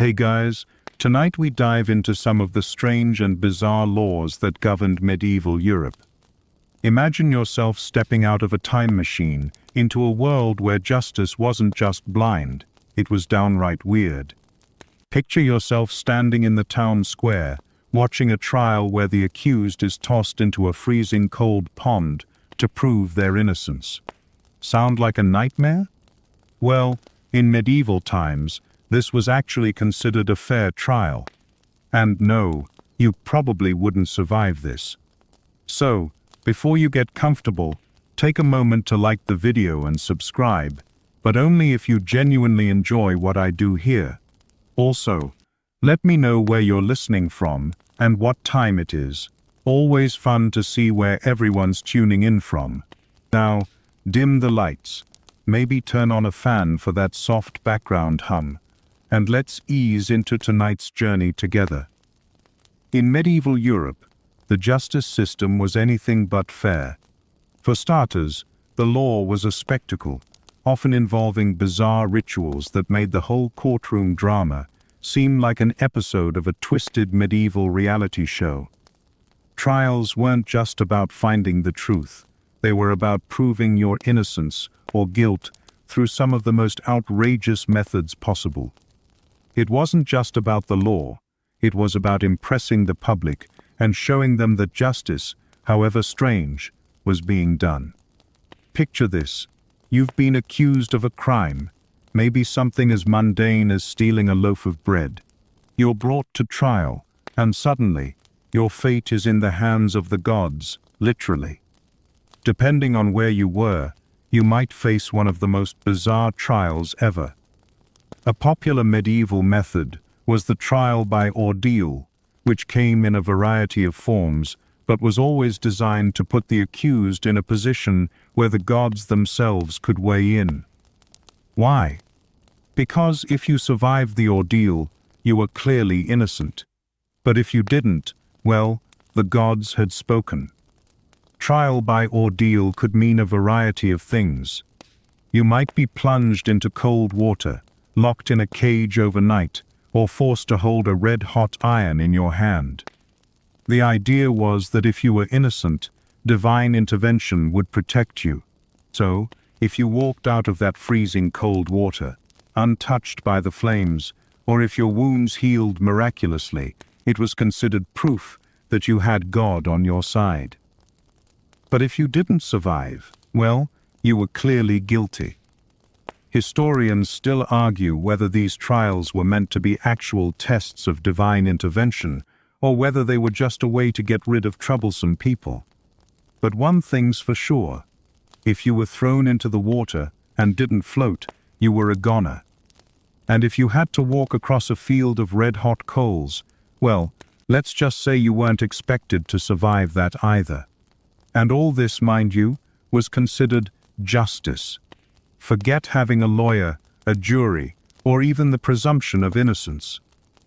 Hey guys, tonight we dive into some of the strange and bizarre laws that governed medieval Europe. Imagine yourself stepping out of a time machine into a world where justice wasn't just blind, it was downright weird. Picture yourself standing in the town square, watching a trial where the accused is tossed into a freezing cold pond to prove their innocence. Sound like a nightmare? Well, in medieval times, this was actually considered a fair trial. And no, you probably wouldn't survive this. So, before you get comfortable, take a moment to like the video and subscribe, but only if you genuinely enjoy what I do here. Also, let me know where you're listening from and what time it is. Always fun to see where everyone's tuning in from. Now, dim the lights, maybe turn on a fan for that soft background hum, and let's ease into tonight's journey together. In medieval Europe, the justice system was anything but fair. For starters, the law was a spectacle, often involving bizarre rituals that made the whole courtroom drama seem like an episode of a twisted medieval reality show. Trials weren't just about finding the truth, they were about proving your innocence or guilt through some of the most outrageous methods possible. It wasn't just about the law, it was about impressing the public and showing them that justice, however strange, was being done. Picture this: you've been accused of a crime, maybe something as mundane as stealing a loaf of bread. You're brought to trial, and suddenly, your fate is in the hands of the gods, literally. Depending on where you were, you might face one of the most bizarre trials ever. A popular medieval method was the trial by ordeal, which came in a variety of forms, but was always designed to put the accused in a position where the gods themselves could weigh in. Why? Because if you survived the ordeal, you were clearly innocent. But if you didn't, well, the gods had spoken. Trial by ordeal could mean a variety of things. You might be plunged into cold water, locked in a cage overnight, or forced to hold a red-hot iron in your hand. The idea was that if you were innocent, divine intervention would protect you. So, if you walked out of that freezing cold water, untouched by the flames, or if your wounds healed miraculously, it was considered proof that you had God on your side. But if you didn't survive, well, you were clearly guilty. Historians still argue whether these trials were meant to be actual tests of divine intervention, or whether they were just a way to get rid of troublesome people. But one thing's for sure: if you were thrown into the water and didn't float, you were a goner. And if you had to walk across a field of red-hot coals, well, let's just say you weren't expected to survive that either. And all this, mind you, was considered justice. Forget having a lawyer, a jury, or even the presumption of innocence.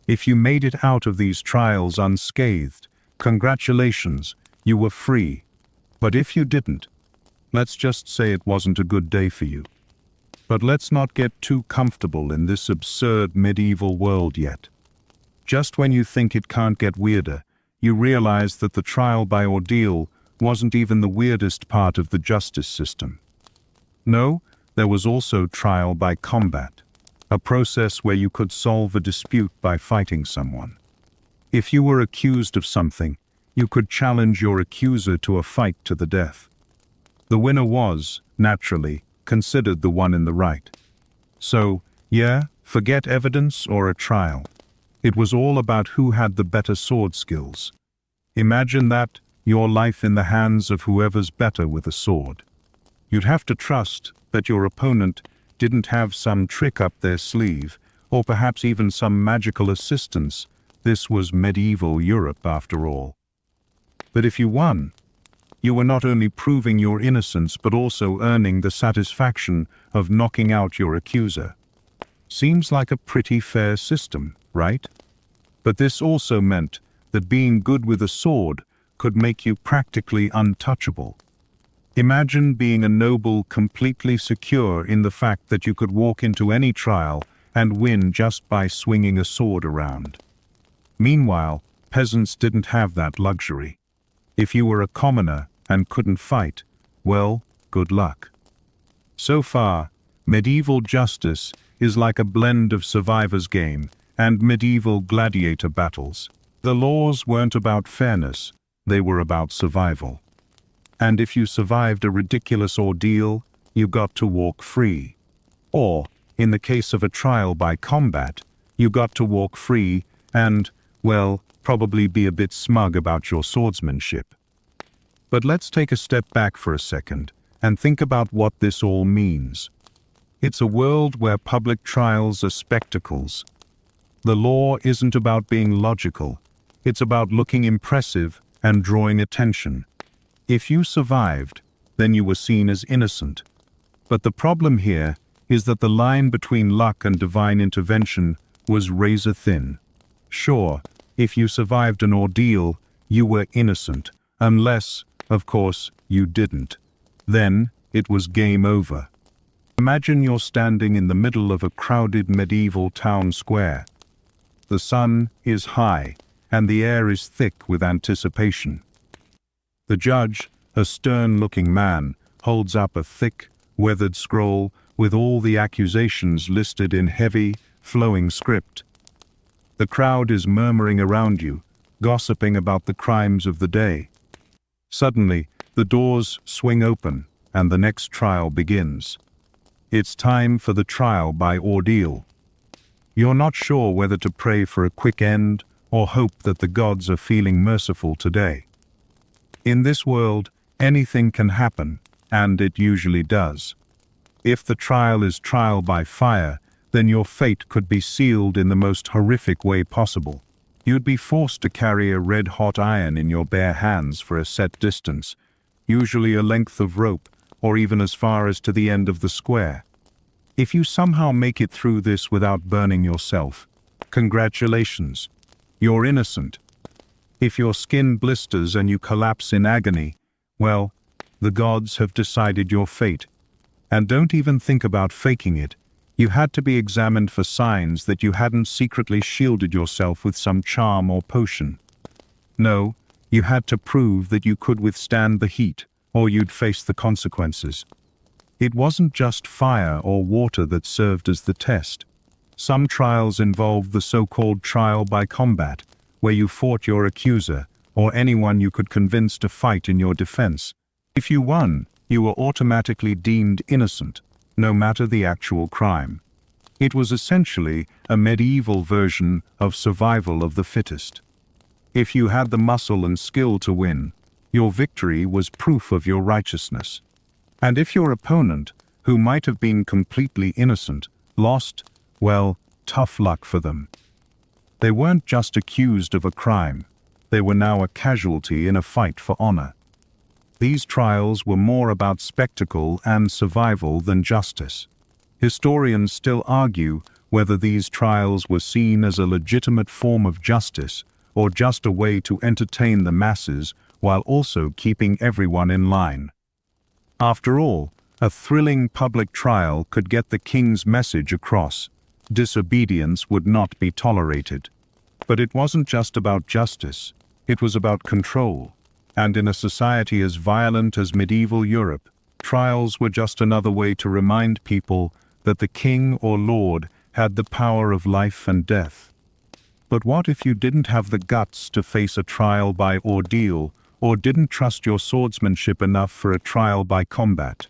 If you made it out of these trials unscathed, congratulations, you were free. But if you didn't, let's just say it wasn't a good day for you. But let's not get too comfortable in this absurd medieval world yet. Just when you think it can't get weirder, you realize that the trial by ordeal wasn't even the weirdest part of the justice system. No, there was also trial by combat, a process where you could solve a dispute by fighting someone. If you were accused of something, you could challenge your accuser to a fight to the death. The winner was, naturally, considered the one in the right. So, yeah, forget evidence or a trial. It was all about who had the better sword skills. Imagine that, your life in the hands of whoever's better with a sword. You'd have to trust that your opponent didn't have some trick up their sleeve, or perhaps even some magical assistance. This was medieval Europe after all. But if you won, you were not only proving your innocence but also earning the satisfaction of knocking out your accuser. Seems like a pretty fair system, right? But this also meant that being good with a sword could make you practically untouchable. Imagine being a noble completely secure in the fact that you could walk into any trial and win just by swinging a sword around. Meanwhile, peasants didn't have that luxury. If you were a commoner and couldn't fight, well, good luck. So far, medieval justice is like a blend of survivor's game and medieval gladiator battles. The laws weren't about fairness, they were about survival. And if you survived a ridiculous ordeal, you got to walk free. Or, in the case of a trial by combat, you got to walk free and, well, probably be a bit smug about your swordsmanship. But let's take a step back for a second and think about what this all means. It's a world where public trials are spectacles. The law isn't about being logical, it's about looking impressive and drawing attention. If you survived, then you were seen as innocent. But the problem here is that the line between luck and divine intervention was razor thin. Sure, if you survived an ordeal, you were innocent, unless, of course, you didn't. Then, it was game over. Imagine you're standing in the middle of a crowded medieval town square. The sun is high, and the air is thick with anticipation. The judge, a stern-looking man, holds up a thick, weathered scroll with all the accusations listed in heavy, flowing script. The crowd is murmuring around you, gossiping about the crimes of the day. Suddenly, the doors swing open, and the next trial begins. It's time for the trial by ordeal. You're not sure whether to pray for a quick end or hope that the gods are feeling merciful today. In this world, anything can happen, and it usually does. If the trial is trial by fire, then your fate could be sealed in the most horrific way possible. You'd be forced to carry a red-hot iron in your bare hands for a set distance, usually a length of rope, or even as far as to the end of the square. If you somehow make it through this without burning yourself, congratulations, you're innocent. If your skin blisters and you collapse in agony, well, the gods have decided your fate. And don't even think about faking it. You had to be examined for signs that you hadn't secretly shielded yourself with some charm or potion. No, you had to prove that you could withstand the heat, or you'd face the consequences. It wasn't just fire or water that served as the test. Some trials involved the so-called trial by combat, where you fought your accuser, or anyone you could convince to fight in your defense. If you won, you were automatically deemed innocent, no matter the actual crime. It was essentially a medieval version of survival of the fittest. If you had the muscle and skill to win, your victory was proof of your righteousness. And if your opponent, who might have been completely innocent, lost, well, tough luck for them. They weren't just accused of a crime, they were now a casualty in a fight for honor. These trials were more about spectacle and survival than justice. Historians still argue whether these trials were seen as a legitimate form of justice or just a way to entertain the masses while also keeping everyone in line. After all, a thrilling public trial could get the king's message across. Disobedience would not be tolerated. But it wasn't just about justice, it was about control. And in a society as violent as medieval Europe, trials were just another way to remind people that the king or lord had the power of life and death. But what if you didn't have the guts to face a trial by ordeal, or didn't trust your swordsmanship enough for a trial by combat?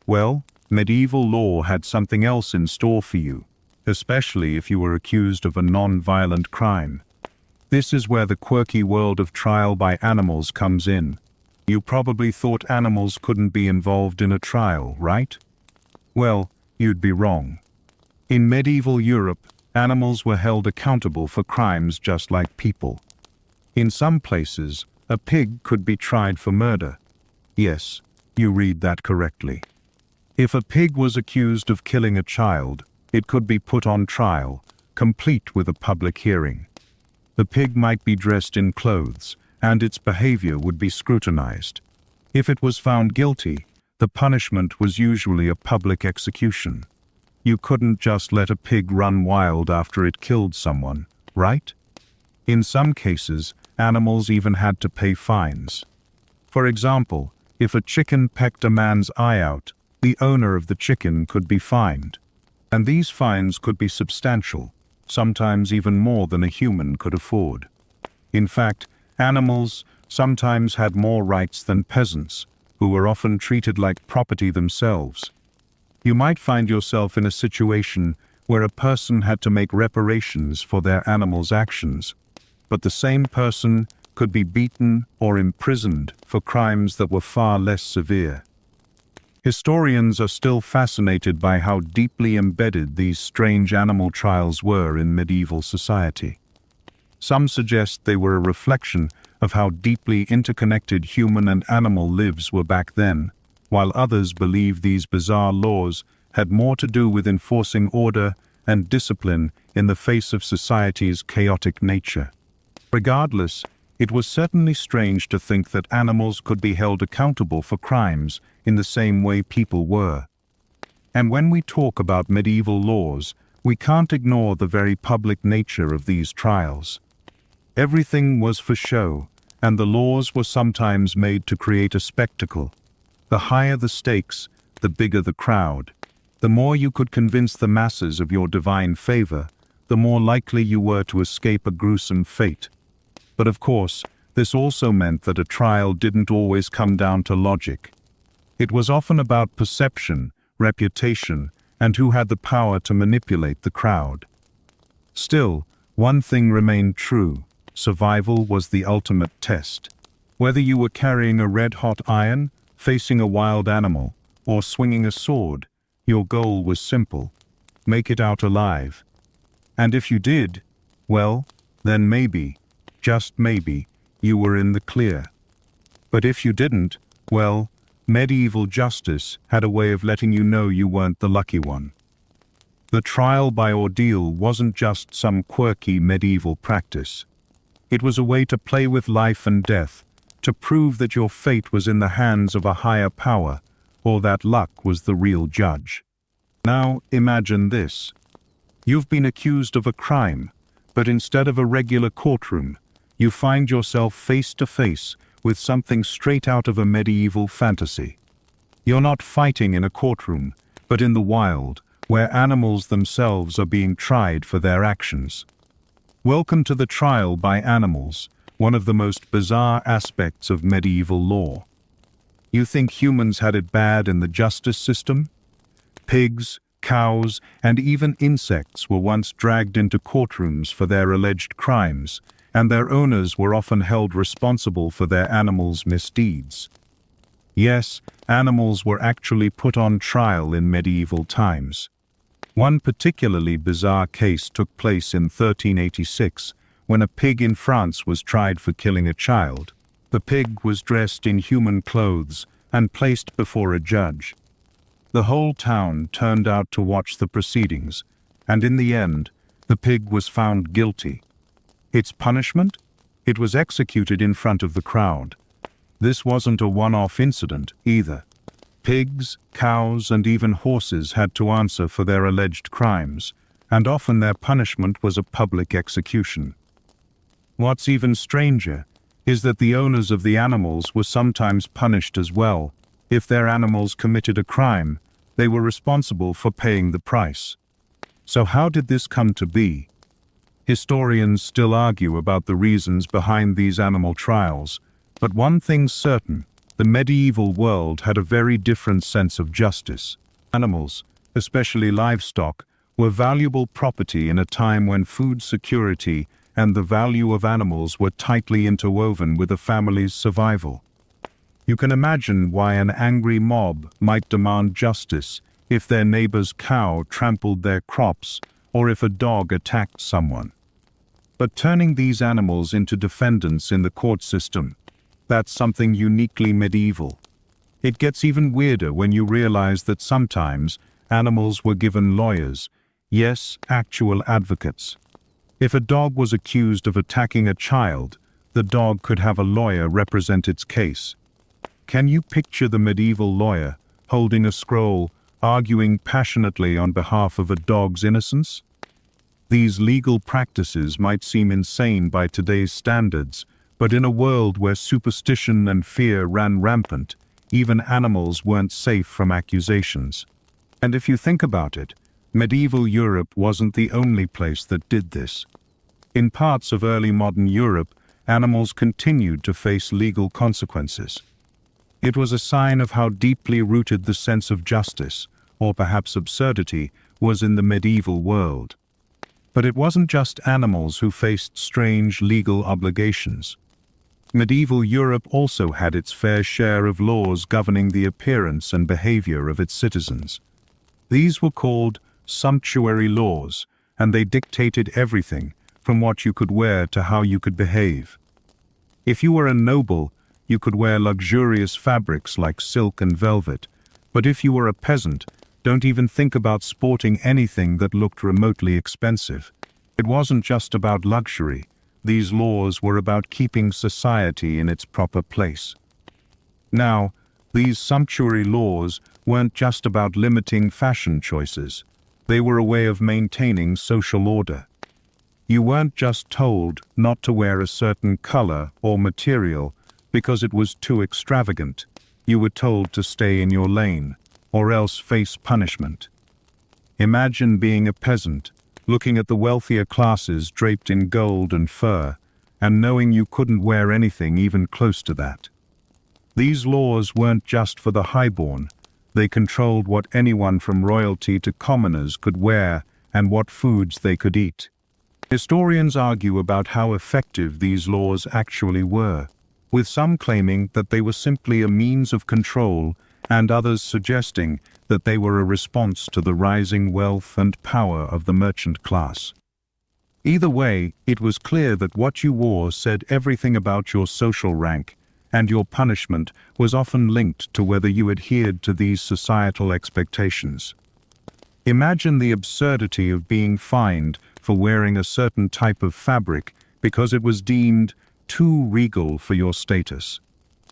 Well, medieval law had something else in store for you, especially if you were accused of a non-violent crime. This is where the quirky world of trial by animals comes in. You probably thought animals couldn't be involved in a trial, right? Well, you'd be wrong. In medieval Europe, animals were held accountable for crimes just like people. In some places, a pig could be tried for murder. Yes, you read that correctly. If a pig was accused of killing a child, it could be put on trial, complete with a public hearing. The pig might be dressed in clothes, and its behavior would be scrutinized. If it was found guilty, the punishment was usually a public execution. you couldn't just let a pig run wild after it killed someone, right? In some cases, animals even had to pay fines. For example, if a chicken pecked a man's eye out, the owner of the chicken could be fined. And these fines could be substantial, sometimes even more than a human could afford. In fact, animals sometimes had more rights than peasants, who were often treated like property themselves. You might find yourself in a situation where a person had to make reparations for their animal's actions, but the same person could be beaten or imprisoned for crimes that were far less severe. Historians are still fascinated by how deeply embedded these strange animal trials were in medieval society. Some suggest they were a reflection of how deeply interconnected human and animal lives were back then, while others believe these bizarre laws had more to do with enforcing order and discipline in the face of society's chaotic nature. Regardless, it was certainly strange to think that animals could be held accountable for crimes in the same way people were. And when we talk about medieval laws, we can't ignore the very public nature of these trials. Everything was for show, and the laws were sometimes made to create a spectacle. The higher the stakes, the bigger the crowd. The more you could convince the masses of your divine favor, the more likely you were to escape a gruesome fate. But of course, this also meant that a trial didn't always come down to logic. It was often about perception, reputation, and who had the power to manipulate the crowd. Still, one thing remained true: survival was the ultimate test. Whether you were carrying a red-hot iron, facing a wild animal, or swinging a sword, your goal was simple: make it out alive. And if you did, well, then maybe, just maybe, you were in the clear. But if you didn't, well, medieval justice had a way of letting you know you weren't the lucky one. The trial by ordeal wasn't just some quirky medieval practice. It was a way to play with life and death, to prove that your fate was in the hands of a higher power, or that luck was the real judge. Now imagine this. You've been accused of a crime, but instead of a regular courtroom, you find yourself face to face with something straight out of a medieval fantasy. You're not fighting in a courtroom, but in the wild, where animals themselves are being tried for their actions. Welcome to the trial by animals, one of the most bizarre aspects of medieval law. You think humans had it bad in the justice system? Pigs, cows, and even insects were once dragged into courtrooms for their alleged crimes, and their owners were often held responsible for their animals' misdeeds. Yes, animals were actually put on trial in medieval times. One particularly bizarre case took place in 1386, when a pig in France was tried for killing a child. The pig was dressed in human clothes and placed before a judge. The whole town turned out to watch the proceedings, and in the end, the pig was found guilty. Its punishment? It was executed in front of the crowd. This wasn't a one-off incident, either. Pigs, cows, and even horses had to answer for their alleged crimes, and often their punishment was a public execution. What's even stranger is that the owners of the animals were sometimes punished as well. If their animals committed a crime, they were responsible for paying the price. So how did this come to be? Historians still argue about the reasons behind these animal trials, but one thing's certain: the medieval world had a very different sense of justice. Animals, especially livestock, were valuable property in a time when food security and the value of animals were tightly interwoven with a family's survival. You can imagine why an angry mob might demand justice if their neighbor's cow trampled their crops or if a dog attacked someone. But turning these animals into defendants in the court system, that's something uniquely medieval. It gets even weirder when you realize that sometimes animals were given lawyers, yes, actual advocates. If a dog was accused of attacking a child, the dog could have a lawyer represent its case. Can you picture the medieval lawyer holding a scroll arguing passionately on behalf of a dog's innocence? These legal practices might seem insane by today's standards, but in a world where superstition and fear ran rampant, even animals weren't safe from accusations. And if you think about it, medieval Europe wasn't the only place that did this. In parts of early modern Europe, animals continued to face legal consequences. It was a sign of how deeply rooted the sense of justice, or perhaps absurdity, was in the medieval world. But it wasn't just animals who faced strange legal obligations. Medieval Europe also had its fair share of laws governing the appearance and behavior of its citizens. These were called sumptuary laws, and they dictated everything from what you could wear to how you could behave. If you were a noble, you could wear luxurious fabrics like silk and velvet, but if you were a peasant, don't even think about sporting anything that looked remotely expensive. It wasn't just about luxury. These laws were about keeping society in its proper place. Now, these sumptuary laws weren't just about limiting fashion choices. They were a way of maintaining social order. You weren't just told not to wear a certain color or material because it was too extravagant. You were told to stay in your lane, or else face punishment. Imagine being a peasant, looking at the wealthier classes draped in gold and fur, and knowing you couldn't wear anything even close to that. These laws weren't just for the highborn. They controlled what anyone from royalty to commoners could wear and what foods they could eat. Historians argue about how effective these laws actually were, with some claiming that they were simply a means of control and others suggesting that they were a response to the rising wealth and power of the merchant class. Either way, it was clear that what you wore said everything about your social rank, and your punishment was often linked to whether you adhered to these societal expectations. Imagine the absurdity of being fined for wearing a certain type of fabric because it was deemed too regal for your status.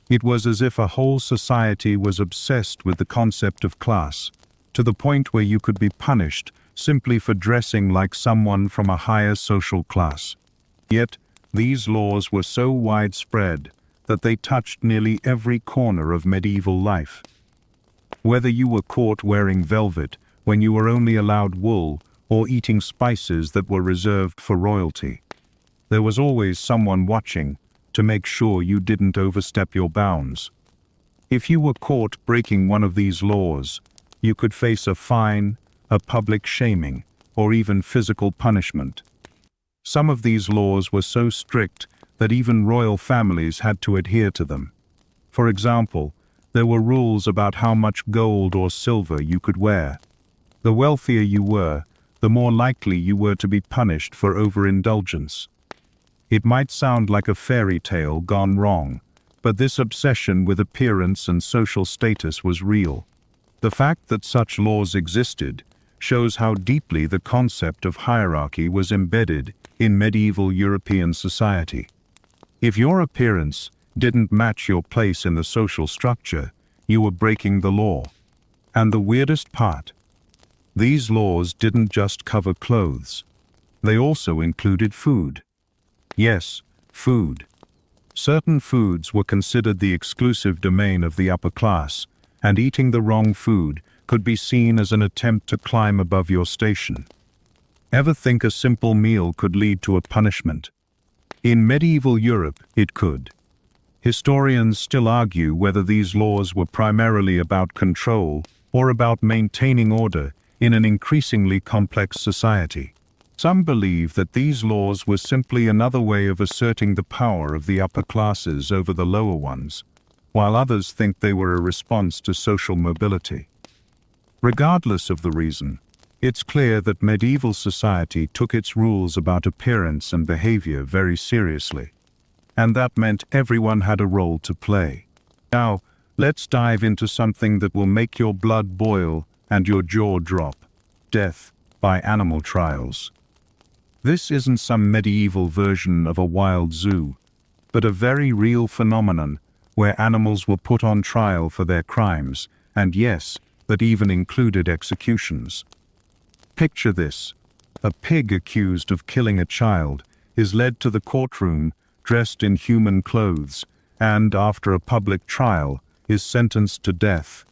It was as if a whole society was obsessed with the concept of class, to the point where you could be punished simply for dressing like someone from a higher social class. Yet, these laws were so widespread that they touched nearly every corner of medieval life. Whether you were caught wearing velvet when you were only allowed wool, or eating spices that were reserved for royalty, there was always someone watching to make sure you didn't overstep your bounds. If you were caught breaking one of these laws, you could face a fine, a public shaming, or even physical punishment. Some of these laws were so strict that even royal families had to adhere to them. For example, there were rules about how much gold or silver you could wear. The wealthier you were, the more likely you were to be punished for overindulgence. It might sound like a fairy tale gone wrong, but this obsession with appearance and social status was real. The fact that such laws existed shows how deeply the concept of hierarchy was embedded in medieval European society. If your appearance didn't match your place in the social structure, you were breaking the law. And the weirdest part, these laws didn't just cover clothes. They also included food. Yes, food. Certain foods were considered the exclusive domain of the upper class, and eating the wrong food could be seen as an attempt to climb above your station. Ever think a simple meal could lead to a punishment? In medieval Europe, it could. Historians still argue whether these laws were primarily about control or about maintaining order in an increasingly complex society. Some believe that these laws were simply another way of asserting the power of the upper classes over the lower ones, while others think they were a response to social mobility. Regardless of the reason, it's clear that medieval society took its rules about appearance and behavior very seriously, and that meant everyone had a role to play. Now, let's dive into something that will make your blood boil and your jaw drop: death by animal trials. This isn't some medieval version of a wild zoo, but a very real phenomenon where animals were put on trial for their crimes, and yes, that even included executions. Picture this. A pig accused of killing a child is led to the courtroom dressed in human clothes and, after a public trial, is sentenced to death.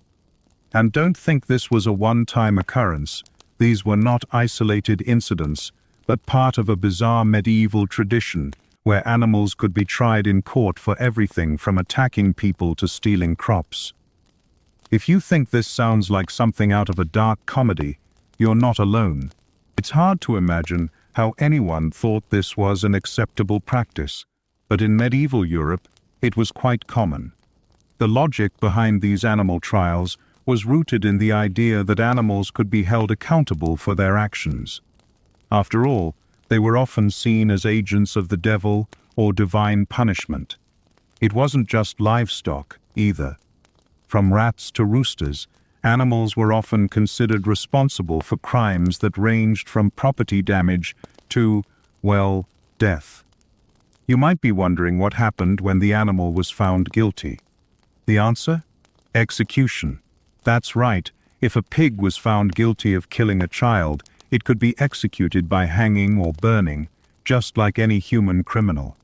And don't think this was a one-time occurrence. These were not isolated incidents, but part of a bizarre medieval tradition where animals could be tried in court for everything from attacking people to stealing crops. If you think this sounds like something out of a dark comedy, you're not alone. It's hard to imagine how anyone thought this was an acceptable practice, but in medieval Europe, it was quite common. The logic behind these animal trials was rooted in the idea that animals could be held accountable for their actions. After all, they were often seen as agents of the devil or divine punishment. It wasn't just livestock, either. From rats to roosters, animals were often considered responsible for crimes that ranged from property damage to, well, death. You might be wondering what happened when the animal was found guilty. The answer? Execution. That's right. If a pig was found guilty of killing a child, it could be executed by hanging or burning, just like any human criminal.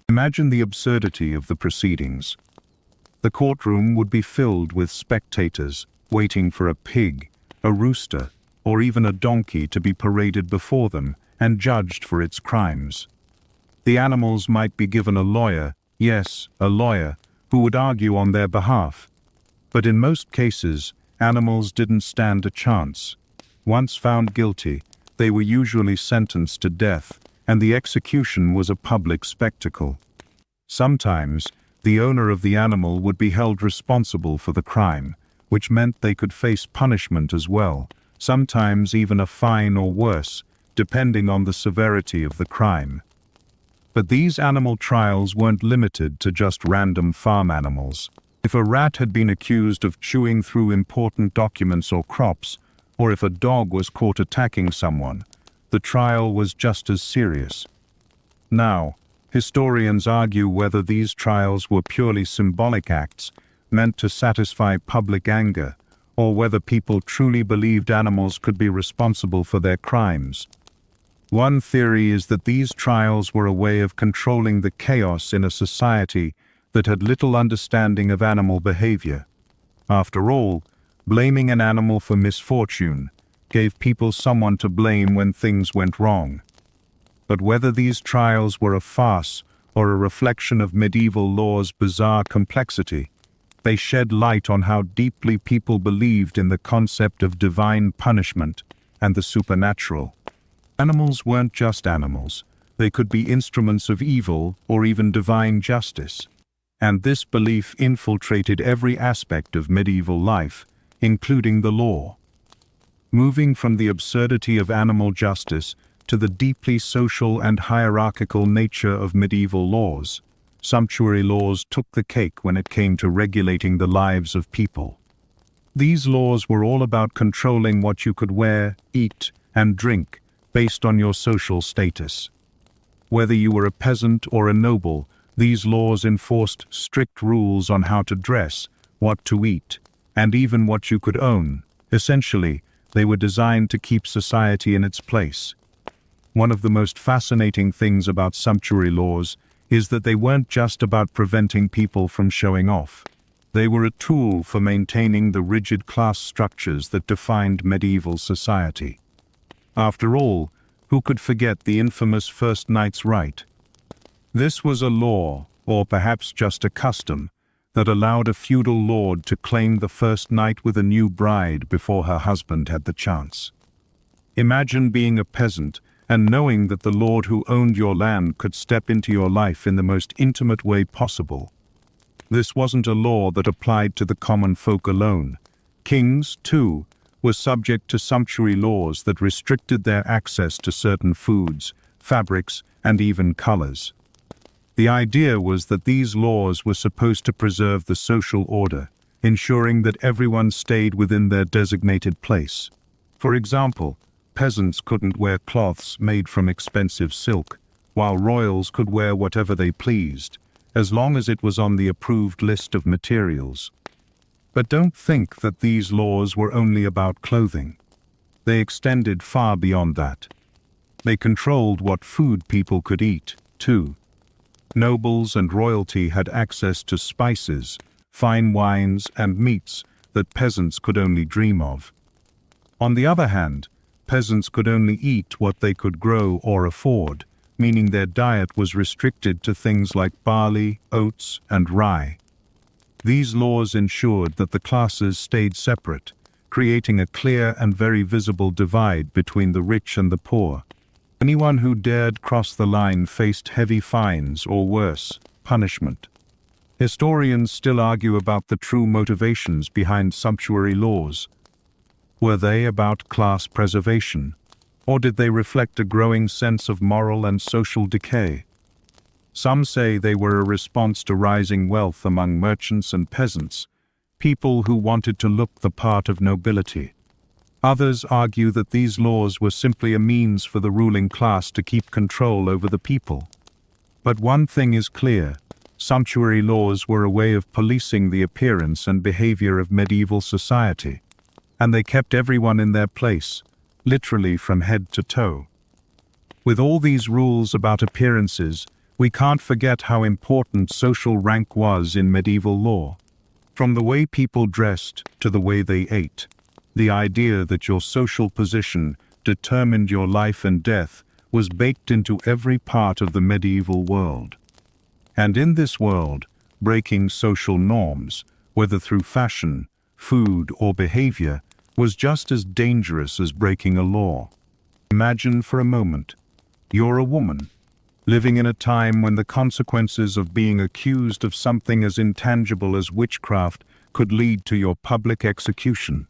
Imagine the absurdity of the proceedings. The courtroom would be filled with spectators waiting for a pig, a rooster, or even a donkey to be paraded before them and judged for its crimes. The animals might be given a lawyer, yes, a lawyer, who would argue on their behalf. But in most cases, animals didn't stand a chance. Once found guilty, they were usually sentenced to death, and the execution was a public spectacle. Sometimes, the owner of the animal would be held responsible for the crime, which meant they could face punishment as well, sometimes even a fine or worse, depending on the severity of the crime. But these animal trials weren't limited to just random farm animals. If a rat had been accused of chewing through important documents or crops, or if a dog was caught attacking someone, the trial was just as serious. Now, historians argue whether these trials were purely symbolic acts meant to satisfy public anger, or whether people truly believed animals could be responsible for their crimes. One theory is that these trials were a way of controlling the chaos in a society that had little understanding of animal behavior. After all, blaming an animal for misfortune gave people someone to blame when things went wrong. But whether these trials were a farce or a reflection of medieval law's bizarre complexity, they shed light on how deeply people believed in the concept of divine punishment and the supernatural. Animals weren't just animals. They could be instruments of evil or even divine justice. And this belief infiltrated every aspect of medieval life, including the law. Moving from the absurdity of animal justice to the deeply social and hierarchical nature of medieval laws, sumptuary laws took the cake when it came to regulating the lives of people. These laws were all about controlling what you could wear, eat, and drink based on your social status. Whether you were a peasant or a noble, these laws enforced strict rules on how to dress, what to eat, and even what you could own. Essentially, they were designed to keep society in its place. One of the most fascinating things about sumptuary laws is that they weren't just about preventing people from showing off. They were a tool for maintaining the rigid class structures that defined medieval society. After all, who could forget the infamous first night's rite? This was a law, or perhaps just a custom, that allowed a feudal lord to claim the first night with a new bride before her husband had the chance. Imagine being a peasant and knowing that the lord who owned your land could step into your life in the most intimate way possible. This wasn't a law that applied to the common folk alone. Kings, too, were subject to sumptuary laws that restricted their access to certain foods, fabrics, and even colors. The idea was that these laws were supposed to preserve the social order, ensuring that everyone stayed within their designated place. For example, peasants couldn't wear cloths made from expensive silk, while royals could wear whatever they pleased, as long as it was on the approved list of materials. But don't think that these laws were only about clothing. They extended far beyond that. They controlled what food people could eat, too. Nobles and royalty had access to spices, fine wines, and meats that peasants could only dream of. On the other hand, peasants could only eat what they could grow or afford, meaning their diet was restricted to things like barley, oats, and rye. These laws ensured that the classes stayed separate, creating a clear and very visible divide between the rich and the poor. Anyone who dared cross the line faced heavy fines or worse, punishment. Historians still argue about the true motivations behind sumptuary laws. Were they about class preservation, or did they reflect a growing sense of moral and social decay? Some say they were a response to rising wealth among merchants and peasants, people who wanted to look the part of nobility. Others argue that these laws were simply a means for the ruling class to keep control over the people. But one thing is clear: sumptuary laws were a way of policing the appearance and behavior of medieval society, and they kept everyone in their place, literally from head to toe. With all these rules about appearances, we can't forget how important social rank was in medieval law. From the way people dressed to the way they ate, the idea that your social position determined your life and death was baked into every part of the medieval world. And in this world, breaking social norms, whether through fashion, food, or behavior, was just as dangerous as breaking a law. Imagine for a moment, you're a woman, living in a time when the consequences of being accused of something as intangible as witchcraft could lead to your public execution.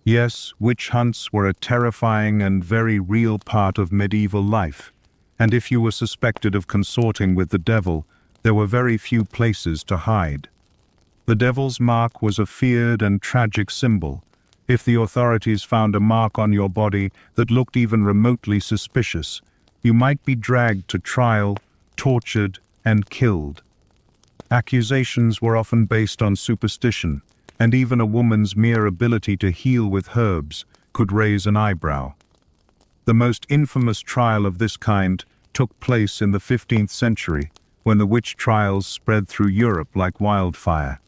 Yes, witch hunts were a terrifying and very real part of medieval life, and if you were suspected of consorting with the devil, there were very few places to hide. The devil's mark was a feared and tragic symbol. If the authorities found a mark on your body that looked even remotely suspicious, you might be dragged to trial, tortured, and killed. Accusations were often based on superstition, and even a woman's mere ability to heal with herbs could raise an eyebrow. The most infamous trial of this kind took place in the 15th century, when the witch trials spread through Europe like wildfire.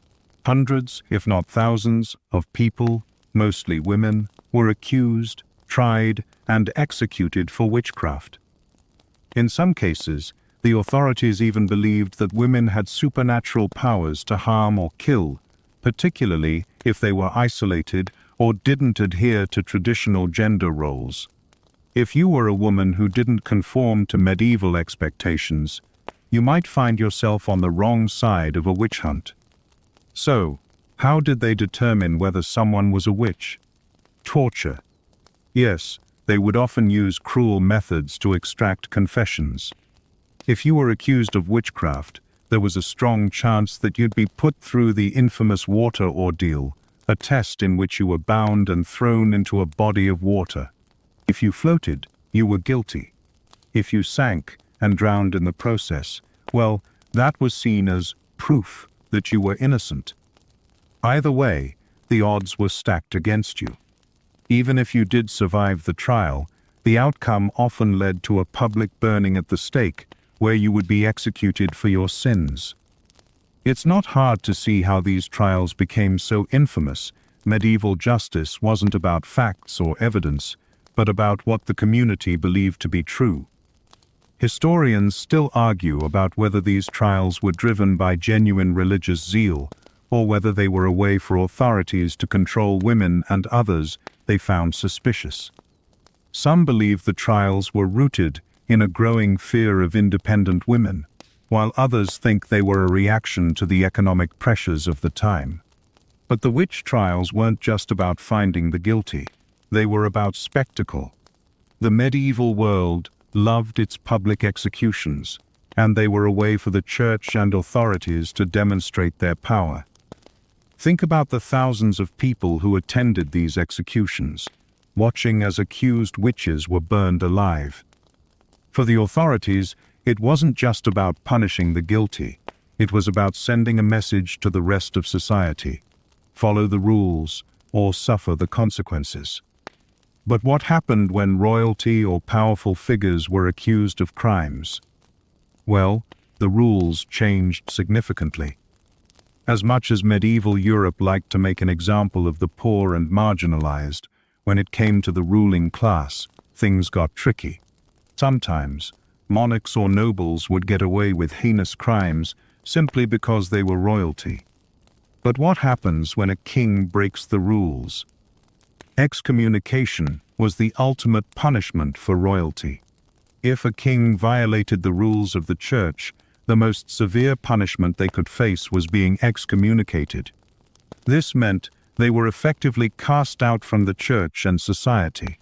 Hundreds, if not thousands, of people, mostly women, were accused, tried, and executed for witchcraft. In some cases, the authorities even believed that women had supernatural powers to harm or kill, particularly if they were isolated or didn't adhere to traditional gender roles. If you were a woman who didn't conform to medieval expectations, you might find yourself on the wrong side of a witch hunt. So, how did they determine whether someone was a witch? Torture. Yes, they would often use cruel methods to extract confessions. If you were accused of witchcraft, there was a strong chance that you'd be put through the infamous water ordeal, a test in which you were bound and thrown into a body of water. If you floated, you were guilty. If you sank and drowned in the process, well, that was seen as proof that you were innocent. Either way, the odds were stacked against you. Even if you did survive the trial, the outcome often led to a public burning at the stake, where you would be executed for your sins. It's not hard to see how these trials became so infamous. Medieval justice wasn't about facts or evidence, but about what the community believed to be true. Historians still argue about whether these trials were driven by genuine religious zeal, or whether they were a way for authorities to control women and others they found suspicious. Some believe the trials were rooted in a growing fear of independent women, while others think they were a reaction to the economic pressures of the time. But the witch trials weren't just about finding the guilty. They were about spectacle. The medieval world loved its public executions, and they were a way for the church and authorities to demonstrate their power. Think about the thousands of people who attended these executions, watching as accused witches were burned alive. For the authorities, it wasn't just about punishing the guilty. It was about sending a message to the rest of society. follow the rules, or suffer the consequences. But what happened when royalty or powerful figures were accused of crimes? Well, the rules changed significantly. As much as medieval Europe liked to make an example of the poor and marginalized, when it came to the ruling class, things got tricky. Sometimes, monarchs or nobles would get away with heinous crimes simply because they were royalty. But what happens when a king breaks the rules? Excommunication was the ultimate punishment for royalty. If a king violated the rules of the church, the most severe punishment they could face was being excommunicated. This meant they were effectively cast out from the church and society.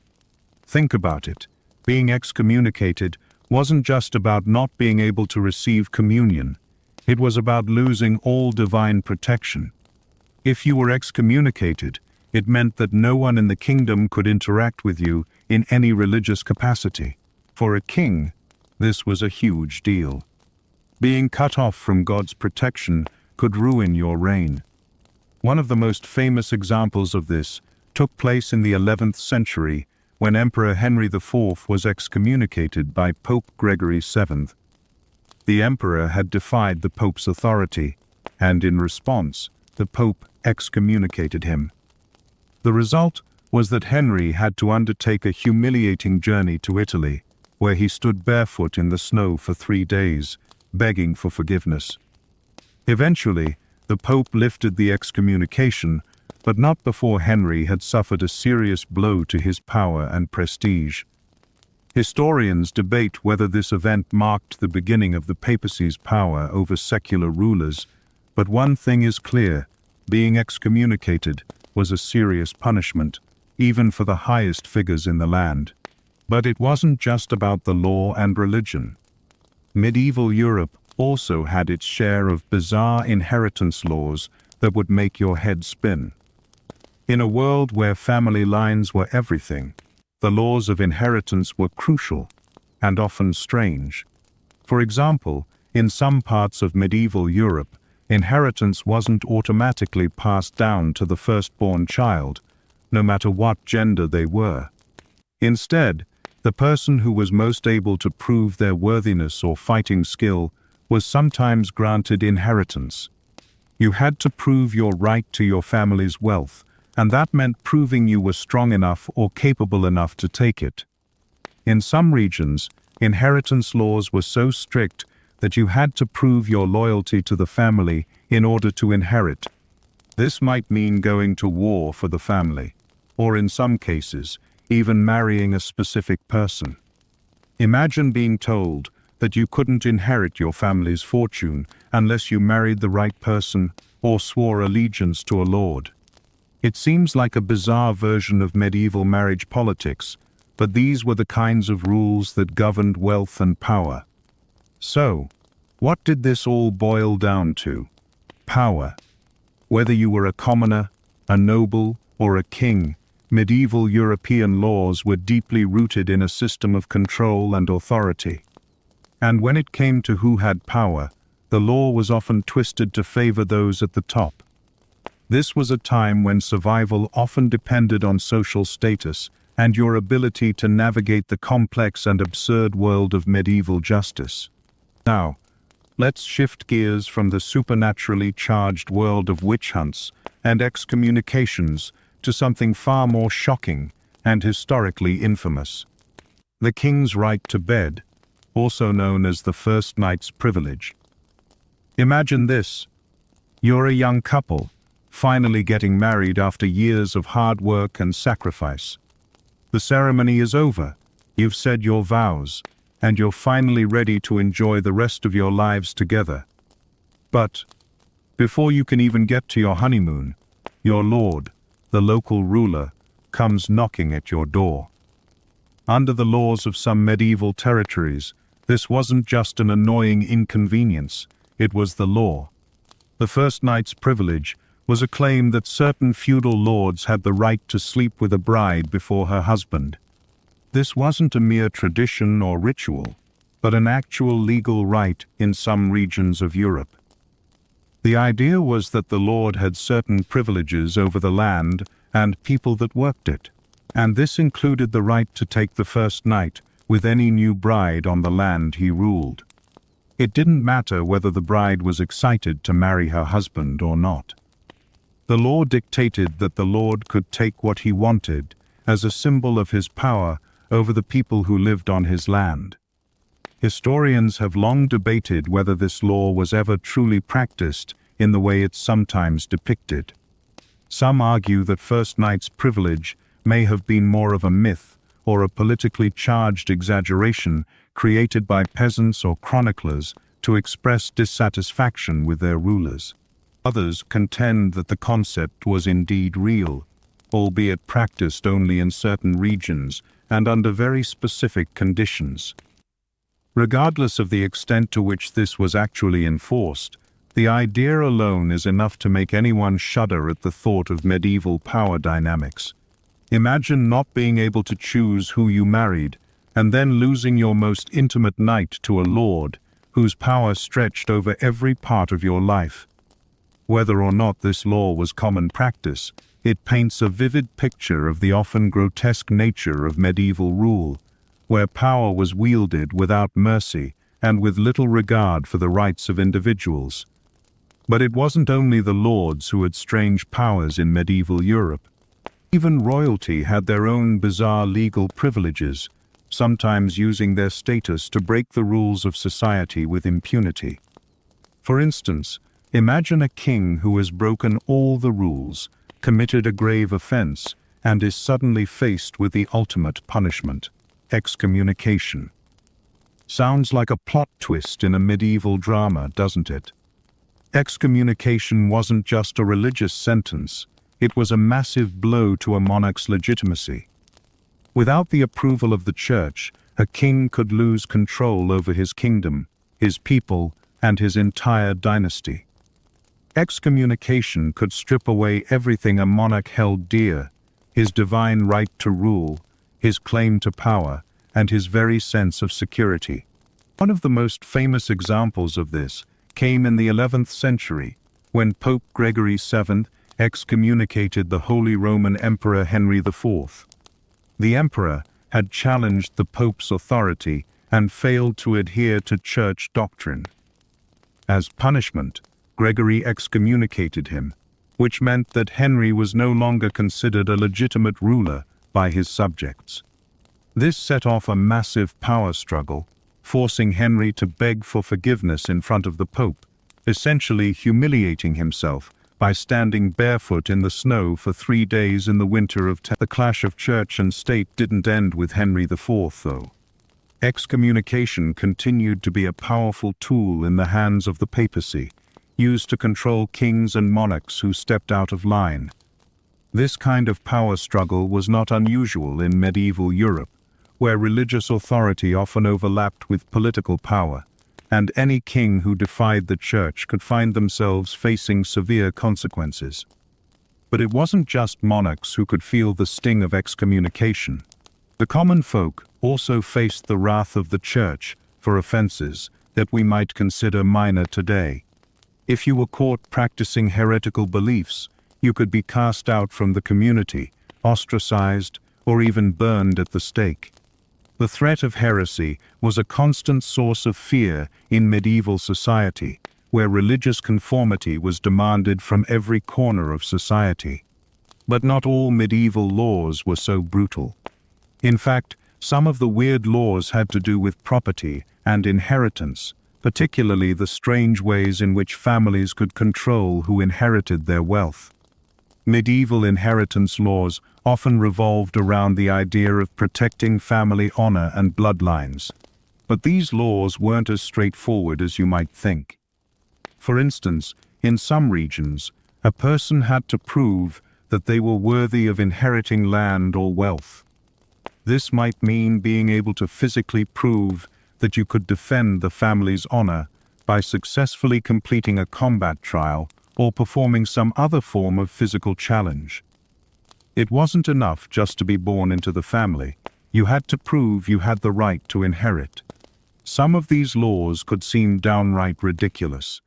Think about it. Being excommunicated wasn't just about not being able to receive communion. It was about losing all divine protection. If you were excommunicated, it meant that no one in the kingdom could interact with you in any religious capacity. For a king, this was a huge deal. Being cut off from God's protection could ruin your reign. One of the most famous examples of this took place in the 11th century when Emperor Henry IV was excommunicated by Pope Gregory VII. The emperor had defied the Pope's authority, and in response, the Pope excommunicated him. The result was that Henry had to undertake a humiliating journey to Italy, where he stood barefoot in the snow for 3 days, begging for forgiveness. Eventually, the Pope lifted the excommunication, but not before Henry had suffered a serious blow to his power and prestige. Historians debate whether this event marked the beginning of the papacy's power over secular rulers, but one thing is clear: being excommunicated was a serious punishment, even for the highest figures in the land. But it wasn't just about the law and religion. Medieval Europe also had its share of bizarre inheritance laws that would make your head spin. In a world where family lines were everything, the laws of inheritance were crucial and often strange. For example, in some parts of medieval Europe, inheritance wasn't automatically passed down to the firstborn child, no matter what gender they were. Instead, the person who was most able to prove their worthiness or fighting skill was sometimes granted inheritance. You had to prove your right to your family's wealth, and that meant proving you were strong enough or capable enough to take it. In some regions, inheritance laws were so strict that you had to prove your loyalty to the family in order to inherit. This might mean going to war for the family, or in some cases, even marrying a specific person. Imagine being told that you couldn't inherit your family's fortune unless you married the right person or swore allegiance to a lord. It seems like a bizarre version of medieval marriage politics, but these were the kinds of rules that governed wealth and power. So, what did this all boil down to? Power. Whether you were a commoner, a noble, or a king, medieval European laws were deeply rooted in a system of control and authority. And when it came to who had power, the law was often twisted to favor those at the top. This was a time when survival often depended on social status and your ability to navigate the complex and absurd world of medieval justice. Now, let's shift gears from the supernaturally charged world of witch hunts and excommunications to something far more shocking and historically infamous: the king's right to bed, also known as the first night's privilege. Imagine this. You're a young couple, finally getting married after years of hard work and sacrifice. The ceremony is over, you've said your vows, and you're finally ready to enjoy the rest of your lives together. But, before you can even get to your honeymoon, your lord, the local ruler, comes knocking at your door. Under the laws of some medieval territories, this wasn't just an annoying inconvenience, it was the law. The first night's privilege was a claim that certain feudal lords had the right to sleep with a bride before her husband. This wasn't a mere tradition or ritual, but an actual legal right in some regions of Europe. The idea was that the lord had certain privileges over the land and people that worked it, and this included the right to take the first night with any new bride on the land he ruled. It didn't matter whether the bride was excited to marry her husband or not. The law dictated that the lord could take what he wanted as a symbol of his power over the people who lived on his land. Historians have long debated whether this law was ever truly practiced in the way it's sometimes depicted. Some argue that first night's privilege may have been more of a myth or a politically charged exaggeration created by peasants or chroniclers to express dissatisfaction with their rulers. Others contend that the concept was indeed real, albeit practiced only in certain regions and under very specific conditions. Regardless of the extent to which this was actually enforced, the idea alone is enough to make anyone shudder at the thought of medieval power dynamics. Imagine not being able to choose who you married, and then losing your most intimate night to a lord whose power stretched over every part of your life. Whether or not this law was common practice, it paints a vivid picture of the often grotesque nature of medieval rule, where power was wielded without mercy and with little regard for the rights of individuals. But it wasn't only the lords who had strange powers in medieval Europe. Even royalty had their own bizarre legal privileges, sometimes using their status to break the rules of society with impunity. For instance, imagine a king who has broken all the rules, committed a grave offense, and is suddenly faced with the ultimate punishment: excommunication. Sounds like a plot twist in a medieval drama, doesn't it? Excommunication wasn't just a religious sentence, it was a massive blow to a monarch's legitimacy. Without the approval of the church, a king could lose control over his kingdom, his people, and his entire dynasty. Excommunication could strip away everything a monarch held dear: his divine right to rule, his claim to power, and his very sense of security. One of the most famous examples of this came in the 11th century, when Pope Gregory VII excommunicated the Holy Roman Emperor Henry IV. The emperor had challenged the Pope's authority and failed to adhere to church doctrine. As punishment, Gregory excommunicated him, which meant that Henry was no longer considered a legitimate ruler by his subjects. This set off a massive power struggle, forcing Henry to beg for forgiveness in front of the Pope, essentially humiliating himself by standing barefoot in the snow for 3 days in the winter of The clash of church and state didn't end with Henry IV, though. Excommunication continued to be a powerful tool in the hands of the papacy, used to control kings and monarchs who stepped out of line. This kind of power struggle was not unusual in medieval Europe, where religious authority often overlapped with political power, and any king who defied the church could find themselves facing severe consequences. But it wasn't just monarchs who could feel the sting of excommunication. The common folk also faced the wrath of the church for offenses that we might consider minor today. If you were caught practicing heretical beliefs, you could be cast out from the community, ostracized, or even burned at the stake. The threat of heresy was a constant source of fear in medieval society, where religious conformity was demanded from every corner of society. But not all medieval laws were so brutal. In fact, some of the weird laws had to do with property and inheritance, particularly the strange ways in which families could control who inherited their wealth. Medieval inheritance laws often revolved around the idea of protecting family honor and bloodlines. But these laws weren't as straightforward as you might think. For instance, in some regions, a person had to prove that they were worthy of inheriting land or wealth. This might mean being able to physically prove that you could defend the family's honor by successfully completing a combat trial or performing some other form of physical challenge. It wasn't enough just to be born into the family. You had to prove you had the right to inherit. Some of these laws could seem downright ridiculous.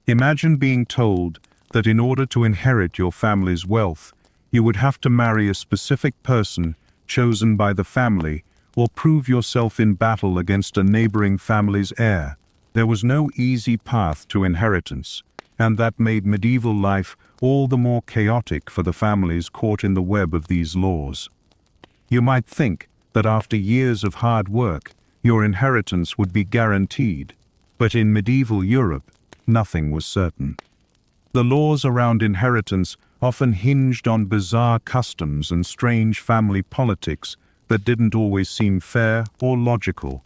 Imagine being told that in order to inherit your family's wealth, you would have to marry a specific person chosen by the family or prove yourself in battle against a neighboring family's heir. There was no easy path to inheritance, and that made medieval life all the more chaotic for the families caught in the web of these laws. You might think that after years of hard work, your inheritance would be guaranteed, but in medieval Europe, nothing was certain. The laws around inheritance often hinged on bizarre customs and strange family politics that didn't always seem fair or logical.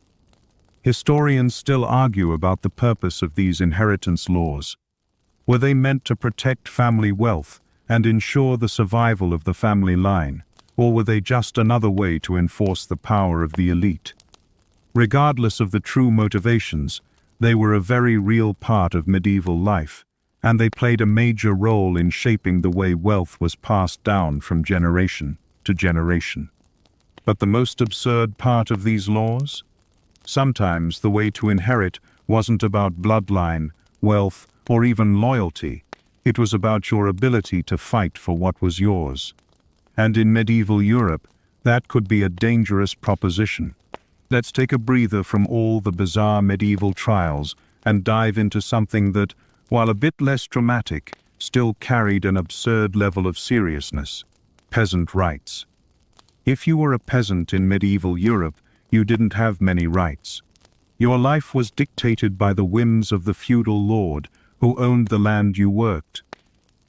Historians still argue about the purpose of these inheritance laws. Were they meant to protect family wealth and ensure the survival of the family line, or were they just another way to enforce the power of the elite? Regardless of the true motivations, they were a very real part of medieval life, and they played a major role in shaping the way wealth was passed down from generation to generation. But the most absurd part of these laws? Sometimes the way to inherit wasn't about bloodline, wealth, or even loyalty. It was about your ability to fight for what was yours. And in medieval Europe, that could be a dangerous proposition. Let's take a breather from all the bizarre medieval trials and dive into something that, while a bit less dramatic, still carried an absurd level of seriousness: peasant rights. If you were a peasant in medieval Europe, you didn't have many rights. Your life was dictated by the whims of the feudal lord who owned the land you worked.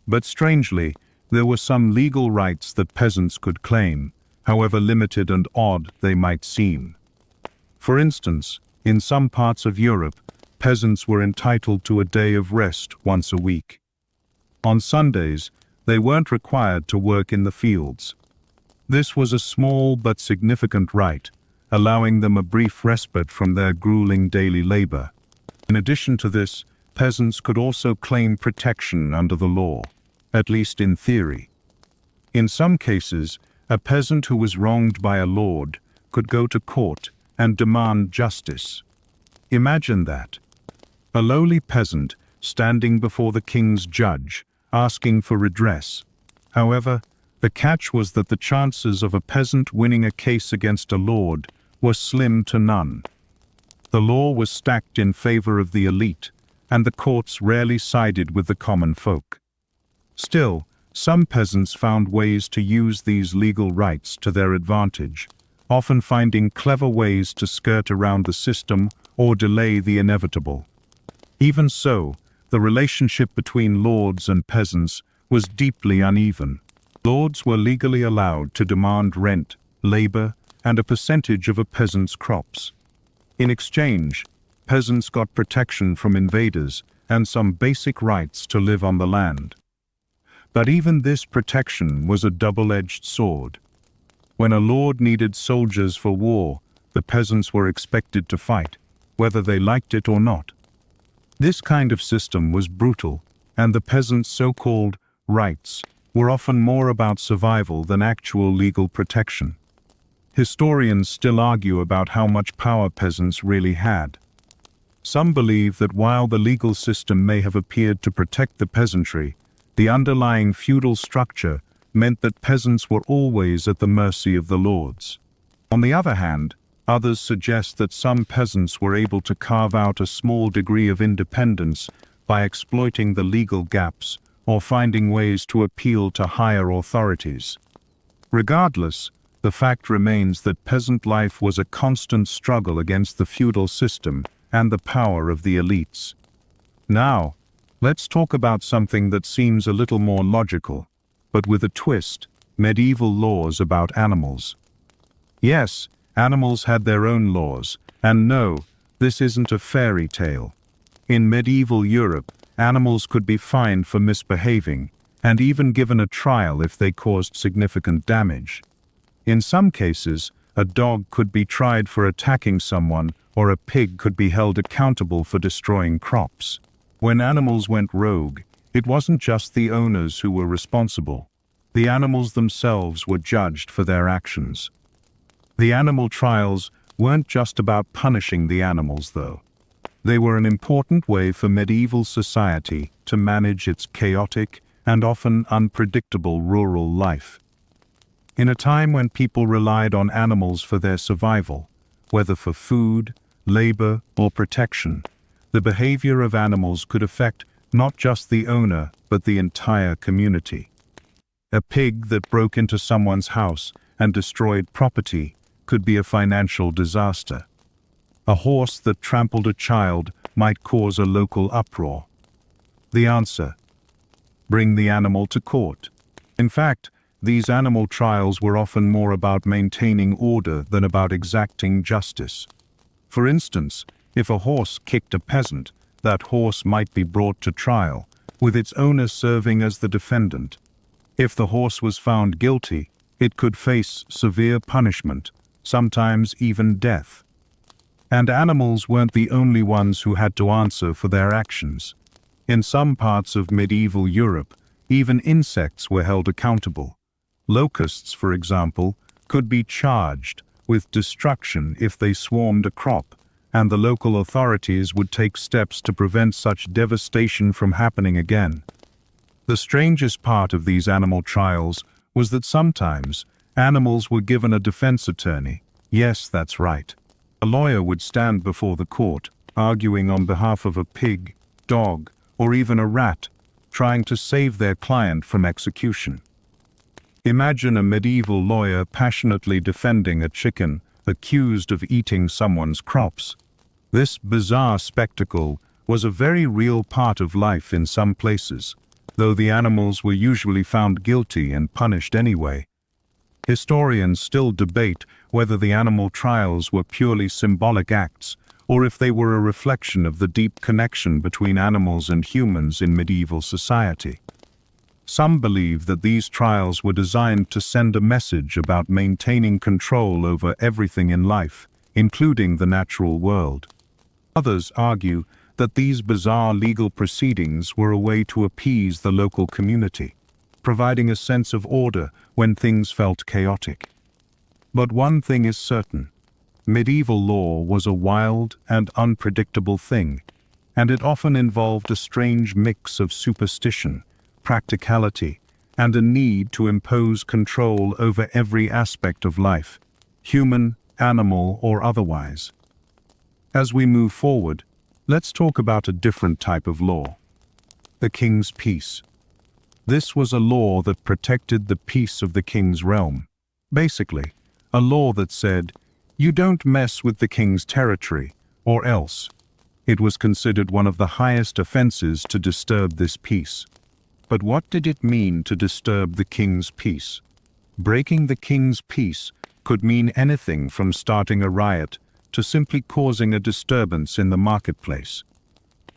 But strangely, there were some legal rights that peasants could claim, however limited and odd they might seem. For instance, in some parts of Europe, peasants were entitled to a day of rest once a week. On Sundays, they weren't required to work in the fields. This was a small but significant right, allowing them a brief respite from their grueling daily labor. In addition to this, peasants could also claim protection under the law, at least in theory. In some cases, a peasant who was wronged by a lord could go to court and demand justice. Imagine that. A lowly peasant standing before the king's judge, asking for redress. However, the catch was that the chances of a peasant winning a case against a lord were slim to none. The law was stacked in favor of the elite, and the courts rarely sided with the common folk. Still, some peasants found ways to use these legal rights to their advantage, often finding clever ways to skirt around the system or delay the inevitable. Even so, the relationship between lords and peasants was deeply uneven. Lords were legally allowed to demand rent, labor, and a percentage of a peasant's crops. In exchange, peasants got protection from invaders and some basic rights to live on the land. But even this protection was a double-edged sword. When a lord needed soldiers for war, the peasants were expected to fight, whether they liked it or not. This kind of system was brutal, and the peasants' so-called rights were often more about survival than actual legal protection. Historians still argue about how much power peasants really had. Some believe that while the legal system may have appeared to protect the peasantry, the underlying feudal structure meant that peasants were always at the mercy of the lords. On the other hand, others suggest that some peasants were able to carve out a small degree of independence by exploiting the legal gaps or finding ways to appeal to higher authorities. Regardless, the fact remains that peasant life was a constant struggle against the feudal system and the power of the elites. Now, let's talk about something that seems a little more logical, but with a twist: medieval laws about animals. Yes, animals had their own laws, and no, this isn't a fairy tale. In medieval Europe, animals could be fined for misbehaving, and even given a trial if they caused significant damage. In some cases, a dog could be tried for attacking someone, or a pig could be held accountable for destroying crops. When animals went rogue, it wasn't just the owners who were responsible. The animals themselves were judged for their actions. The animal trials weren't just about punishing the animals, though. They were an important way for medieval society to manage its chaotic and often unpredictable rural life. In a time when people relied on animals for their survival, whether for food, labor, or protection, the behavior of animals could affect not just the owner but the entire community. A pig that broke into someone's house and destroyed property could be a financial disaster. A horse that trampled a child might cause a local uproar. The answer: bring the animal to court. In fact, these animal trials were often more about maintaining order than about exacting justice. For instance, if a horse kicked a peasant, that horse might be brought to trial, with its owner serving as the defendant. If the horse was found guilty, it could face severe punishment, sometimes even death. And animals weren't the only ones who had to answer for their actions. In some parts of medieval Europe, even insects were held accountable. Locusts, for example, could be charged with destruction if they swarmed a crop, and the local authorities would take steps to prevent such devastation from happening again. The strangest part of these animal trials was that sometimes animals were given a defense attorney. Yes, that's right. A lawyer would stand before the court, arguing on behalf of a pig, dog, or even a rat, trying to save their client from execution. Imagine a medieval lawyer passionately defending a chicken accused of eating someone's crops. This bizarre spectacle was a very real part of life in some places, though the animals were usually found guilty and punished anyway. Historians still debate whether the animal trials were purely symbolic acts, or if they were a reflection of the deep connection between animals and humans in medieval society. Some believe that these trials were designed to send a message about maintaining control over everything in life, including the natural world. Others argue that these bizarre legal proceedings were a way to appease the local community, providing a sense of order when things felt chaotic. But one thing is certain: medieval law was a wild and unpredictable thing, and it often involved a strange mix of superstition, practicality, and a need to impose control over every aspect of life, human, animal, or otherwise. As we move forward, let's talk about a different type of law: the king's peace. This was a law that protected the peace of the king's realm. Basically, a law that said, you don't mess with the king's territory, or else. It was considered one of the highest offenses to disturb this peace. But what did it mean to disturb the king's peace? Breaking the king's peace could mean anything from starting a riot to simply causing a disturbance in the marketplace.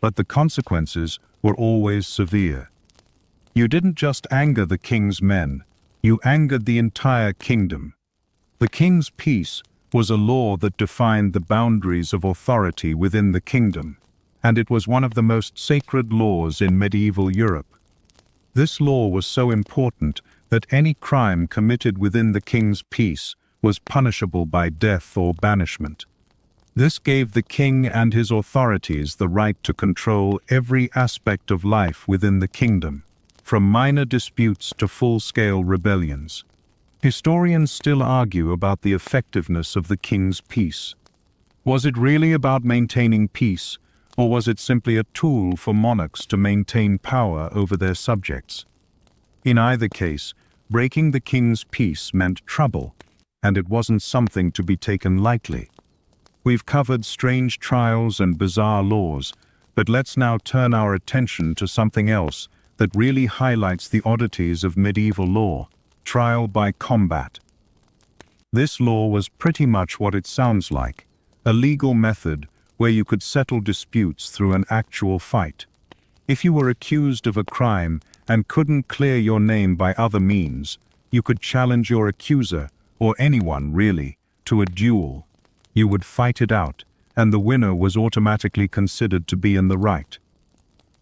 But the consequences were always severe. You didn't just anger the king's men, you angered the entire kingdom. The king's peace was a law that defined the boundaries of authority within the kingdom, and it was one of the most sacred laws in medieval Europe. This law was so important that any crime committed within the king's peace was punishable by death or banishment. This gave the king and his authorities the right to control every aspect of life within the kingdom, from minor disputes to full-scale rebellions. Historians still argue about the effectiveness of the king's peace. Was it really about maintaining peace, or was it simply a tool for monarchs to maintain power over their subjects? In either case, breaking the king's peace meant trouble, and it wasn't something to be taken lightly. We've covered strange trials and bizarre laws, but let's now turn our attention to something else that really highlights the oddities of medieval law: trial by combat. This law was pretty much what it sounds like, a legal method where you could settle disputes through an actual fight. If you were accused of a crime and couldn't clear your name by other means, you could challenge your accuser, or anyone really, to a duel. You would fight it out, and the winner was automatically considered to be in the right.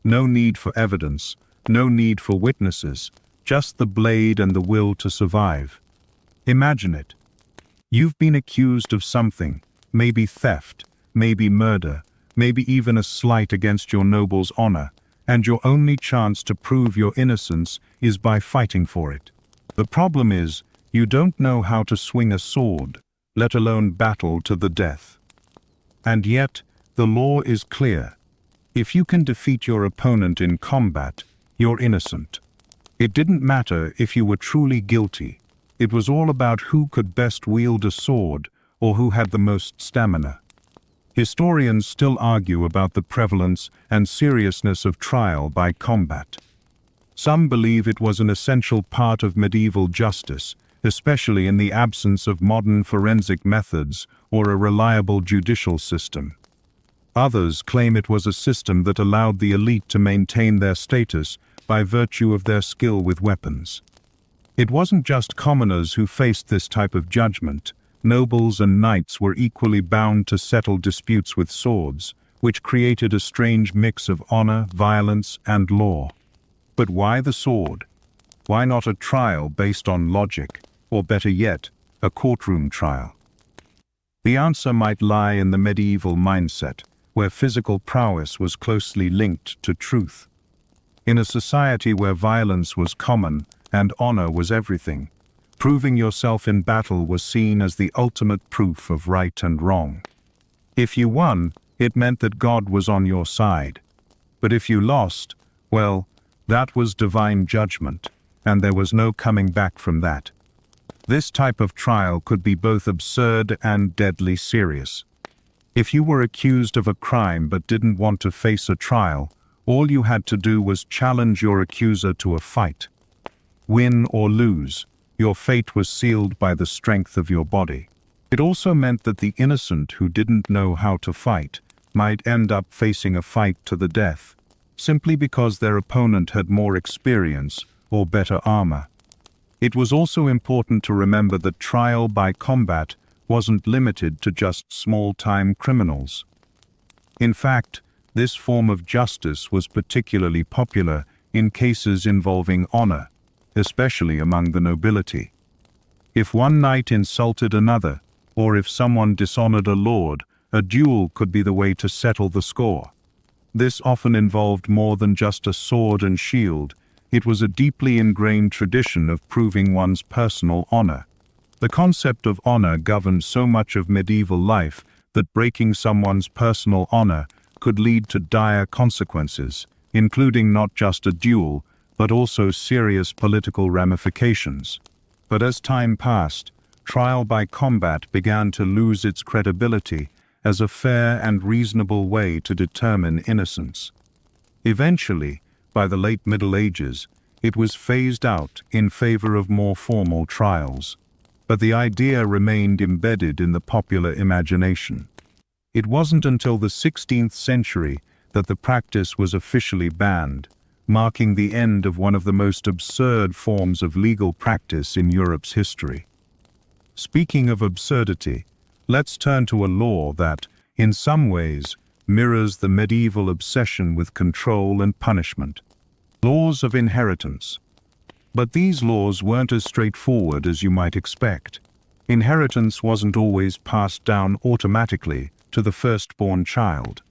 No need for evidence, no need for witnesses, just the blade and the will to survive. Imagine it. You've been accused of something, maybe theft, maybe murder, maybe even a slight against your noble's honor, and your only chance to prove your innocence is by fighting for it. The problem is, you don't know how to swing a sword, let alone battle to the death. And yet, the law is clear. If you can defeat your opponent in combat, you're innocent. It didn't matter if you were truly guilty. It was all about who could best wield a sword or who had the most stamina. Historians still argue about the prevalence and seriousness of trial by combat. Some believe it was an essential part of medieval justice, especially in the absence of modern forensic methods or a reliable judicial system. Others claim it was a system that allowed the elite to maintain their status by virtue of their skill with weapons. It wasn't just commoners who faced this type of judgment. Nobles and knights were equally bound to settle disputes with swords, which created a strange mix of honor, violence, and law. But why the sword? Why not a trial based on logic, or better yet, a courtroom trial? The answer might lie in the medieval mindset, where physical prowess was closely linked to truth. In a society where violence was common and honor was everything, proving yourself in battle was seen as the ultimate proof of right and wrong. If you won, it meant that God was on your side. But if you lost, well, that was divine judgment, and there was no coming back from that. This type of trial could be both absurd and deadly serious. If you were accused of a crime but didn't want to face a trial, all you had to do was challenge your accuser to a fight. Win or lose, your fate was sealed by the strength of your body. It also meant that the innocent who didn't know how to fight might end up facing a fight to the death, simply because their opponent had more experience or better armor. It was also important to remember that trial by combat wasn't limited to just small-time criminals. In fact, this form of justice was particularly popular in cases involving honor, especially among the nobility. If one knight insulted another, or if someone dishonored a lord, a duel could be the way to settle the score. This often involved more than just a sword and shield. It was a deeply ingrained tradition of proving one's personal honor. The concept of honor governed so much of medieval life that breaking someone's personal honor could lead to dire consequences, including not just a duel, but also serious political ramifications. But as time passed, trial by combat began to lose its credibility as a fair and reasonable way to determine innocence. Eventually, by the late Middle Ages, it was phased out in favor of more formal trials. But the idea remained embedded in the popular imagination. It wasn't until the 16th century that the practice was officially banned, marking the end of one of the most absurd forms of legal practice in Europe's history. Speaking of absurdity, let's turn to a law that, in some ways, mirrors the medieval obsession with control and punishment. Laws of inheritance. But these laws weren't as straightforward as you might expect. Inheritance wasn't always passed down automatically to the firstborn child.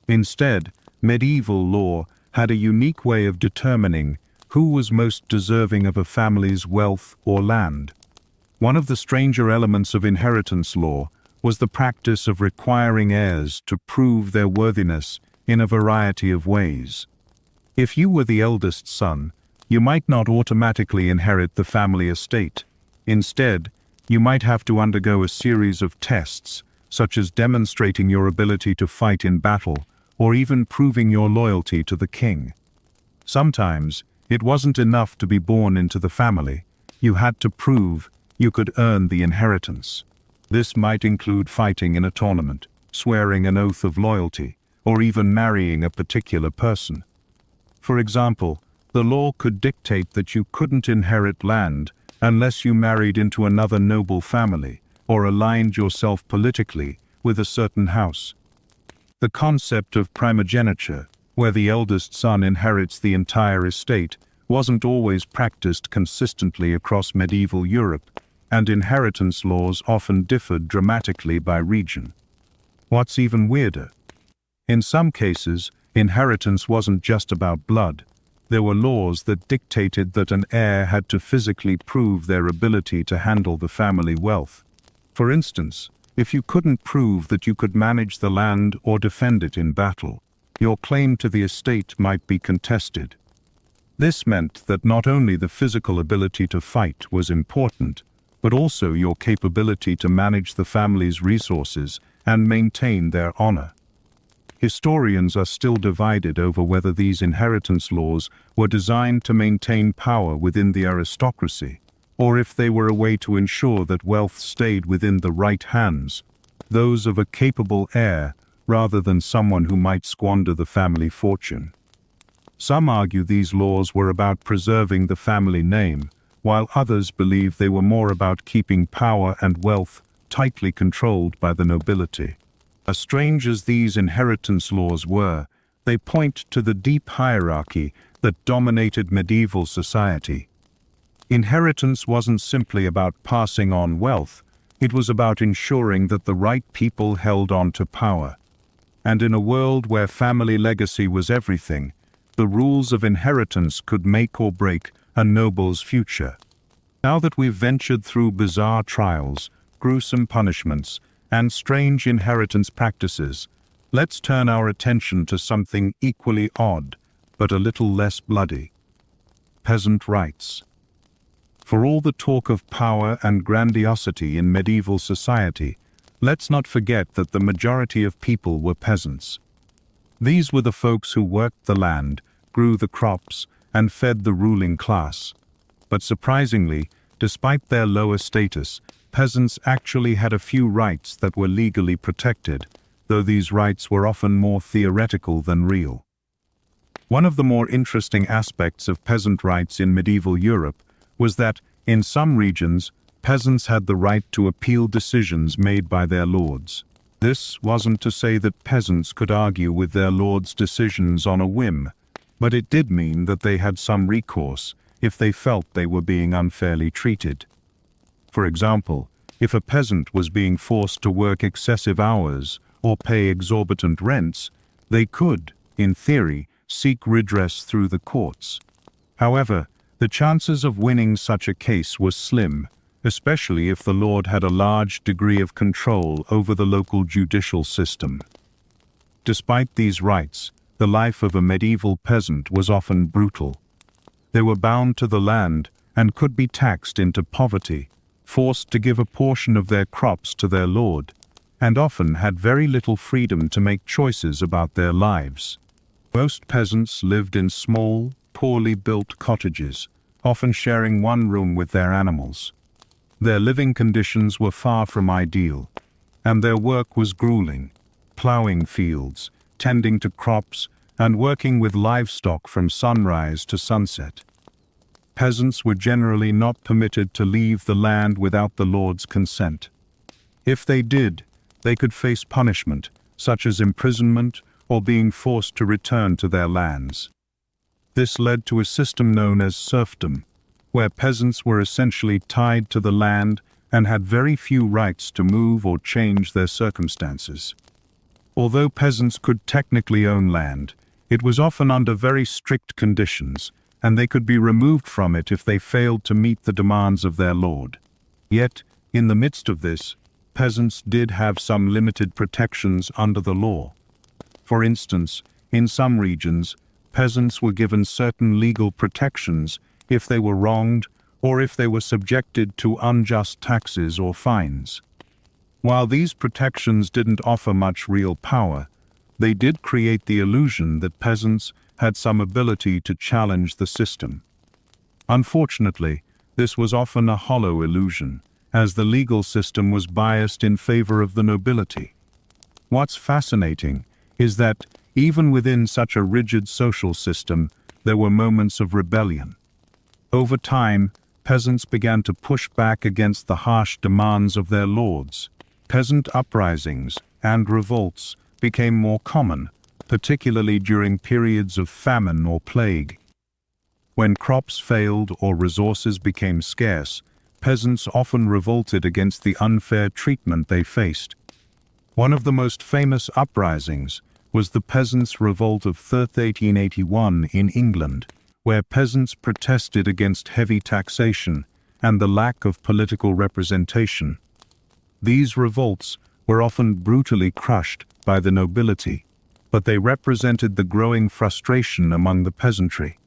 Instead, medieval law had a unique way of determining who was most deserving of a family's wealth or land. One of the stranger elements of inheritance law was the practice of requiring heirs to prove their worthiness in a variety of ways. If you were the eldest son, you might not automatically inherit the family estate. Instead, you might have to undergo a series of tests, such as demonstrating your ability to fight in battle, or even proving your loyalty to the king. Sometimes, it wasn't enough to be born into the family. You had to prove you could earn the inheritance. This might include fighting in a tournament, swearing an oath of loyalty, or even marrying a particular person. For example, the law could dictate that you couldn't inherit land unless you married into another noble family or aligned yourself politically with a certain house. The concept of primogeniture, where the eldest son inherits the entire estate, wasn't always practiced consistently across medieval Europe, and inheritance laws often differed dramatically by region. What's even weirder? In some cases, inheritance wasn't just about blood. There were laws that dictated that an heir had to physically prove their ability to handle the family wealth. For instance, if you couldn't prove that you could manage the land or defend it in battle, your claim to the estate might be contested. This meant that not only the physical ability to fight was important, but also your capability to manage the family's resources and maintain their honor. Historians are still divided over whether these inheritance laws were designed to maintain power within the aristocracy, or if they were a way to ensure that wealth stayed within the right hands, those of a capable heir, rather than someone who might squander the family fortune. Some argue these laws were about preserving the family name, while others believe they were more about keeping power and wealth tightly controlled by the nobility. As strange as these inheritance laws were, they point to the deep hierarchy that dominated medieval society. Inheritance wasn't simply about passing on wealth, it was about ensuring that the right people held on to power. And in a world where family legacy was everything, the rules of inheritance could make or break a noble's future. Now that we've ventured through bizarre trials, gruesome punishments, and strange inheritance practices, let's turn our attention to something equally odd, but a little less bloody: peasant rights. For all the talk of power and grandiosity in medieval society, let's not forget that the majority of people were peasants. These were the folks who worked the land, grew the crops, and fed the ruling class. But surprisingly, despite their lower status, peasants actually had a few rights that were legally protected, though these rights were often more theoretical than real. One of the more interesting aspects of peasant rights in medieval Europe was that, in some regions, peasants had the right to appeal decisions made by their lords. This wasn't to say that peasants could argue with their lords' decisions on a whim, but it did mean that they had some recourse if they felt they were being unfairly treated. For example, if a peasant was being forced to work excessive hours or pay exorbitant rents, they could, in theory, seek redress through the courts. However, the chances of winning such a case were slim, especially if the lord had a large degree of control over the local judicial system. Despite these rights, the life of a medieval peasant was often brutal. They were bound to the land and could be taxed into poverty, forced to give a portion of their crops to their lord, and often had very little freedom to make choices about their lives. Most peasants lived in small, poorly built cottages, often sharing one room with their animals. Their living conditions were far from ideal, and their work was grueling, plowing fields, tending to crops, and working with livestock from sunrise to sunset. Peasants were generally not permitted to leave the land without the lord's consent. If they did, they could face punishment, such as imprisonment or being forced to return to their lands. This led to a system known as serfdom, where peasants were essentially tied to the land and had very few rights to move or change their circumstances. Although peasants could technically own land, it was often under very strict conditions, and they could be removed from it if they failed to meet the demands of their lord. Yet, in the midst of this, peasants did have some limited protections under the law. For instance, in some regions, peasants were given certain legal protections if they were wronged or if they were subjected to unjust taxes or fines. While these protections didn't offer much real power, they did create the illusion that peasants had some ability to challenge the system. Unfortunately, this was often a hollow illusion, as the legal system was biased in favor of the nobility. What's fascinating is that, even within such a rigid social system, there were moments of rebellion. Over time, peasants began to push back against the harsh demands of their lords. Peasant uprisings and revolts became more common, particularly during periods of famine or plague. When crops failed or resources became scarce, peasants often revolted against the unfair treatment they faced. One of the most famous uprisings was the Peasants' Revolt of 1881 in England, where peasants protested against heavy taxation and the lack of political representation. These revolts were often brutally crushed by the nobility, but they represented the growing frustration among the peasantry.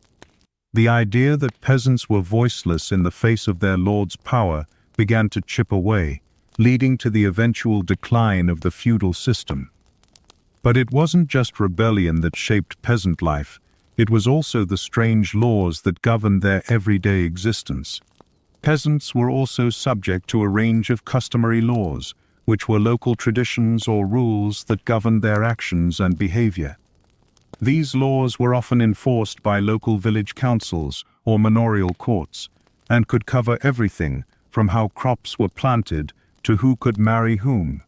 The idea that peasants were voiceless in the face of their lord's power began to chip away, leading to the eventual decline of the feudal system. But it wasn't just rebellion that shaped peasant life, it was also the strange laws that governed their everyday existence. Peasants were also subject to a range of customary laws, which were local traditions or rules that governed their actions and behavior. These laws were often enforced by local village councils or manorial courts, and could cover everything from how crops were planted to who could marry whom.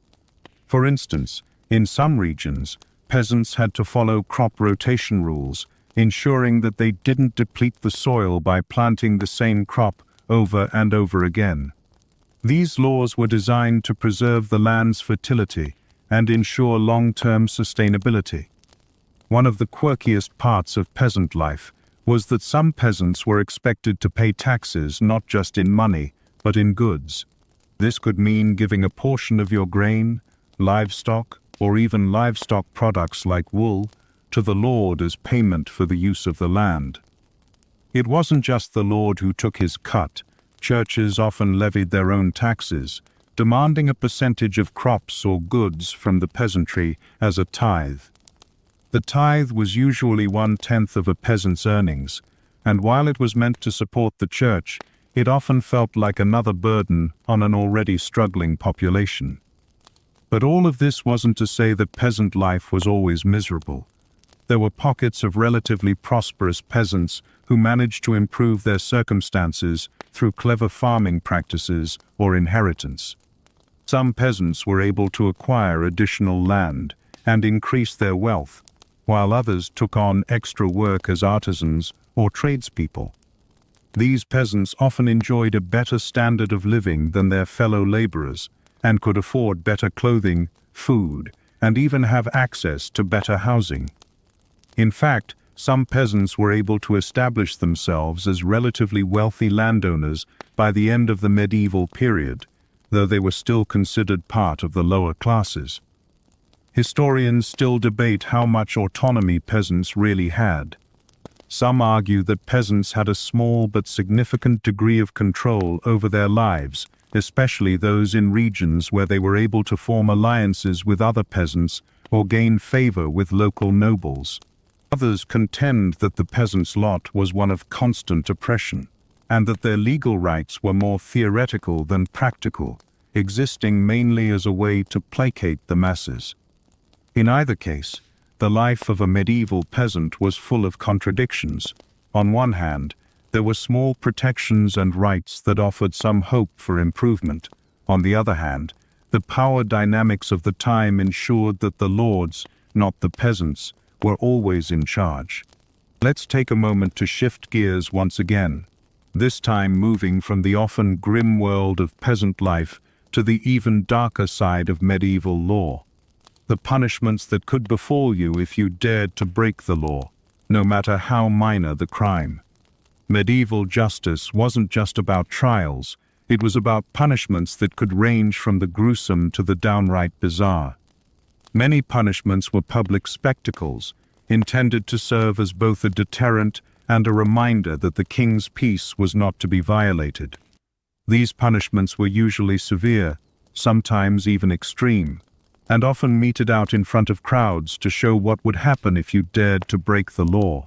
For instance, in some regions, peasants had to follow crop rotation rules, ensuring that they didn't deplete the soil by planting the same crop over and over again. These laws were designed to preserve the land's fertility and ensure long-term sustainability. One of the quirkiest parts of peasant life was that some peasants were expected to pay taxes not just in money, but in goods. This could mean giving a portion of your grain, livestock, or even livestock products like wool to the lord as payment for the use of the land. It wasn't just the lord who took his cut. Churches often levied their own taxes, demanding a percentage of crops or goods from the peasantry as a tithe. The tithe was usually 1/10 of a peasant's earnings, and while it was meant to support the church, it often felt like another burden on an already struggling population. But all of this wasn't to say that peasant life was always miserable. There were pockets of relatively prosperous peasants who managed to improve their circumstances through clever farming practices or inheritance. Some peasants were able to acquire additional land and increase their wealth, while others took on extra work as artisans or tradespeople. These peasants often enjoyed a better standard of living than their fellow laborers and could afford better clothing, food, and even have access to better housing. In fact, some peasants were able to establish themselves as relatively wealthy landowners by the end of the medieval period, though they were still considered part of the lower classes. Historians still debate how much autonomy peasants really had. Some argue that peasants had a small but significant degree of control over their lives, especially those in regions where they were able to form alliances with other peasants or gain favor with local nobles. Others contend that the peasants' lot was one of constant oppression, and that their legal rights were more theoretical than practical, existing mainly as a way to placate the masses. In either case, the life of a medieval peasant was full of contradictions. On one hand, there were small protections and rights that offered some hope for improvement. On the other hand, the power dynamics of the time ensured that the lords, not the peasants, were always in charge. Let's take a moment to shift gears once again, this time moving from the often grim world of peasant life to the even darker side of medieval law. The punishments that could befall you if you dared to break the law, no matter how minor the crime. Medieval justice wasn't just about trials, it was about punishments that could range from the gruesome to the downright bizarre. Many punishments were public spectacles, intended to serve as both a deterrent and a reminder that the king's peace was not to be violated. These punishments were usually severe, sometimes even extreme, and often meted out in front of crowds to show what would happen if you dared to break the law.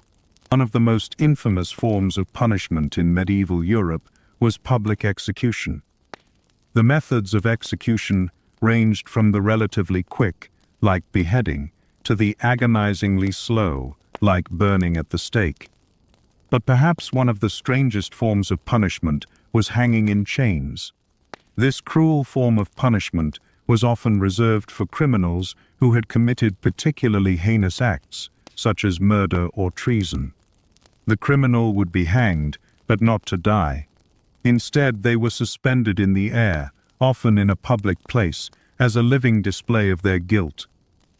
One of the most infamous forms of punishment in medieval Europe was public execution. The methods of execution ranged from the relatively quick, like beheading, to the agonizingly slow, like burning at the stake. But perhaps one of the strangest forms of punishment was hanging in chains. This cruel form of punishment was often reserved for criminals who had committed particularly heinous acts, such as murder or treason. The criminal would be hanged, but not to die. Instead, they were suspended in the air, often in a public place, as a living display of their guilt.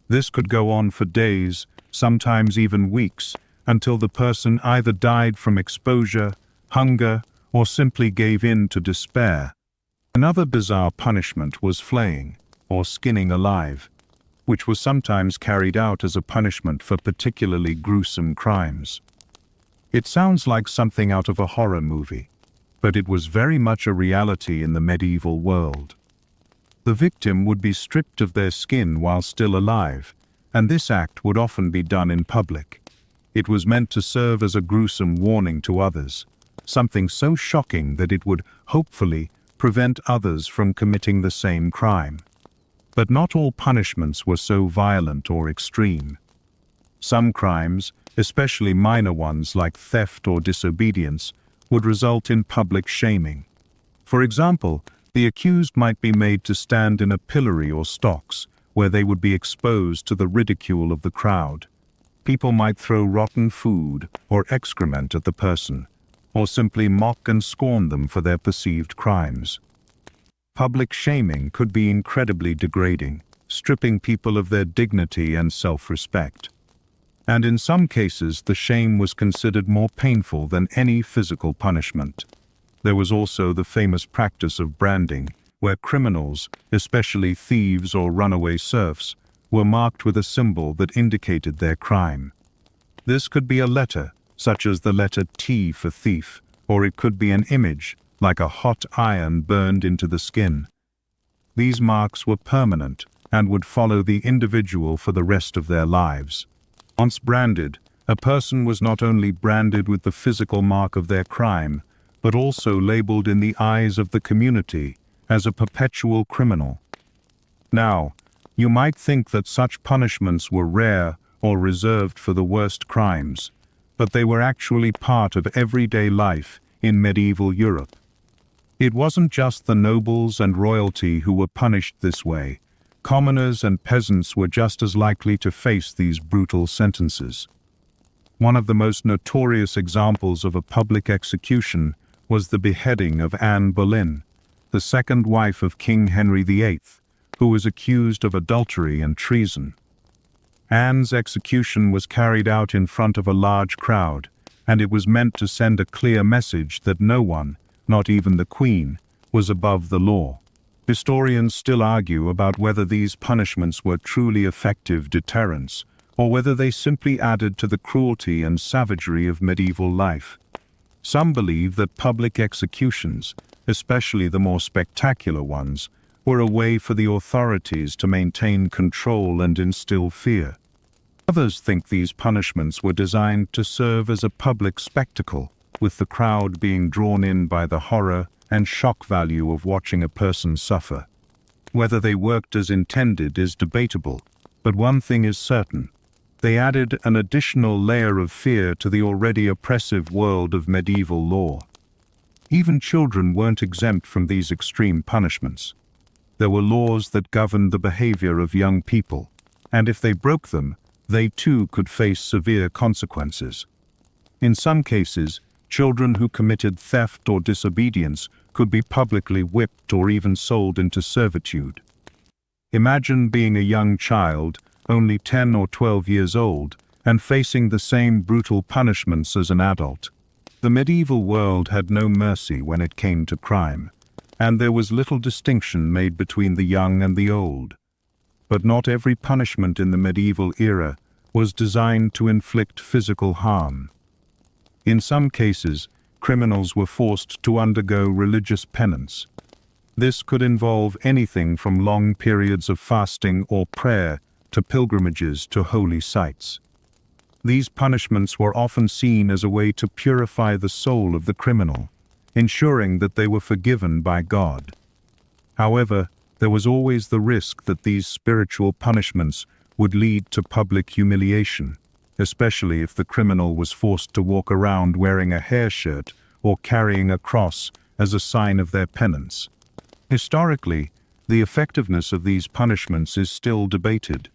This could go on for days, sometimes even weeks, until the person either died from exposure, hunger, or simply gave in to despair. Another bizarre punishment was flaying, or skinning alive, which was sometimes carried out as a punishment for particularly gruesome crimes. It sounds like something out of a horror movie, but it was very much a reality in the medieval world. The victim would be stripped of their skin while still alive, and this act would often be done in public. It was meant to serve as a gruesome warning to others, something so shocking that it would, hopefully, prevent others from committing the same crime. But not all punishments were so violent or extreme. Some crimes, especially minor ones like theft or disobedience, would result in public shaming. For example, the accused might be made to stand in a pillory or stocks, where they would be exposed to the ridicule of the crowd. People might throw rotten food or excrement at the person, or simply mock and scorn them for their perceived crimes. Public shaming could be incredibly degrading, stripping people of their dignity and self-respect. And in some cases, the shame was considered more painful than any physical punishment. There was also the famous practice of branding, where criminals, especially thieves or runaway serfs, were marked with a symbol that indicated their crime. This could be a letter, such as the letter T for thief, or it could be an image, like a hot iron burned into the skin. These marks were permanent and would follow the individual for the rest of their lives. Once branded, a person was not only branded with the physical mark of their crime, but also labeled in the eyes of the community as a perpetual criminal. Now, you might think that such punishments were rare or reserved for the worst crimes, but they were actually part of everyday life in medieval Europe. It wasn't just the nobles and royalty who were punished this way. Commoners and peasants were just as likely to face these brutal sentences. One of the most notorious examples of a public execution was the beheading of Anne Boleyn, the second wife of King Henry VIII, who was accused of adultery and treason. Anne's execution was carried out in front of a large crowd, and it was meant to send a clear message that no one, not even the Queen, was above the law. Historians still argue about whether these punishments were truly effective deterrents, or whether they simply added to the cruelty and savagery of medieval life. Some believe that public executions, especially the more spectacular ones, were a way for the authorities to maintain control and instill fear. Others think these punishments were designed to serve as a public spectacle, with the crowd being drawn in by the horror and shock value of watching a person suffer. Whether they worked as intended is debatable, but one thing is certain: they added an additional layer of fear to the already oppressive world of medieval law. Even children weren't exempt from these extreme punishments. There were laws that governed the behavior of young people, and if they broke them, they too could face severe consequences. In some cases, children who committed theft or disobedience could be publicly whipped or even sold into servitude. Imagine being a young child, only 10 or 12 years old, and facing the same brutal punishments as an adult. The medieval world had no mercy when it came to crime, and there was little distinction made between the young and the old. But not every punishment in the medieval era was designed to inflict physical harm. In some cases, criminals were forced to undergo religious penance. This could involve anything from long periods of fasting or prayer to pilgrimages to holy sites. These punishments were often seen as a way to purify the soul of the criminal, ensuring that they were forgiven by God. However, there was always the risk that these spiritual punishments would lead to public humiliation, especially if the criminal was forced to walk around wearing a hair shirt or carrying a cross as a sign of their penance. Historically, the effectiveness of these punishments is still debated.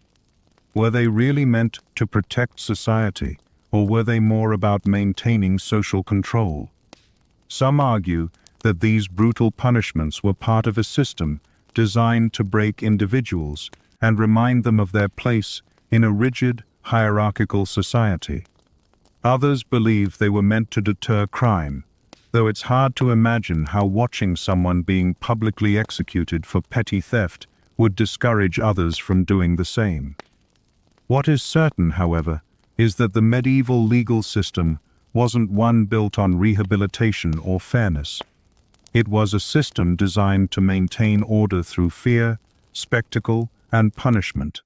Were they really meant to protect society, or were they more about maintaining social control? Some argue that these brutal punishments were part of a system designed to break individuals and remind them of their place in a rigid, hierarchical society. Others believed they were meant to deter crime, though it's hard to imagine how watching someone being publicly executed for petty theft would discourage others from doing the same. What is certain, however, is that the medieval legal system wasn't one built on rehabilitation or fairness. It was a system designed to maintain order through fear, spectacle, and punishment.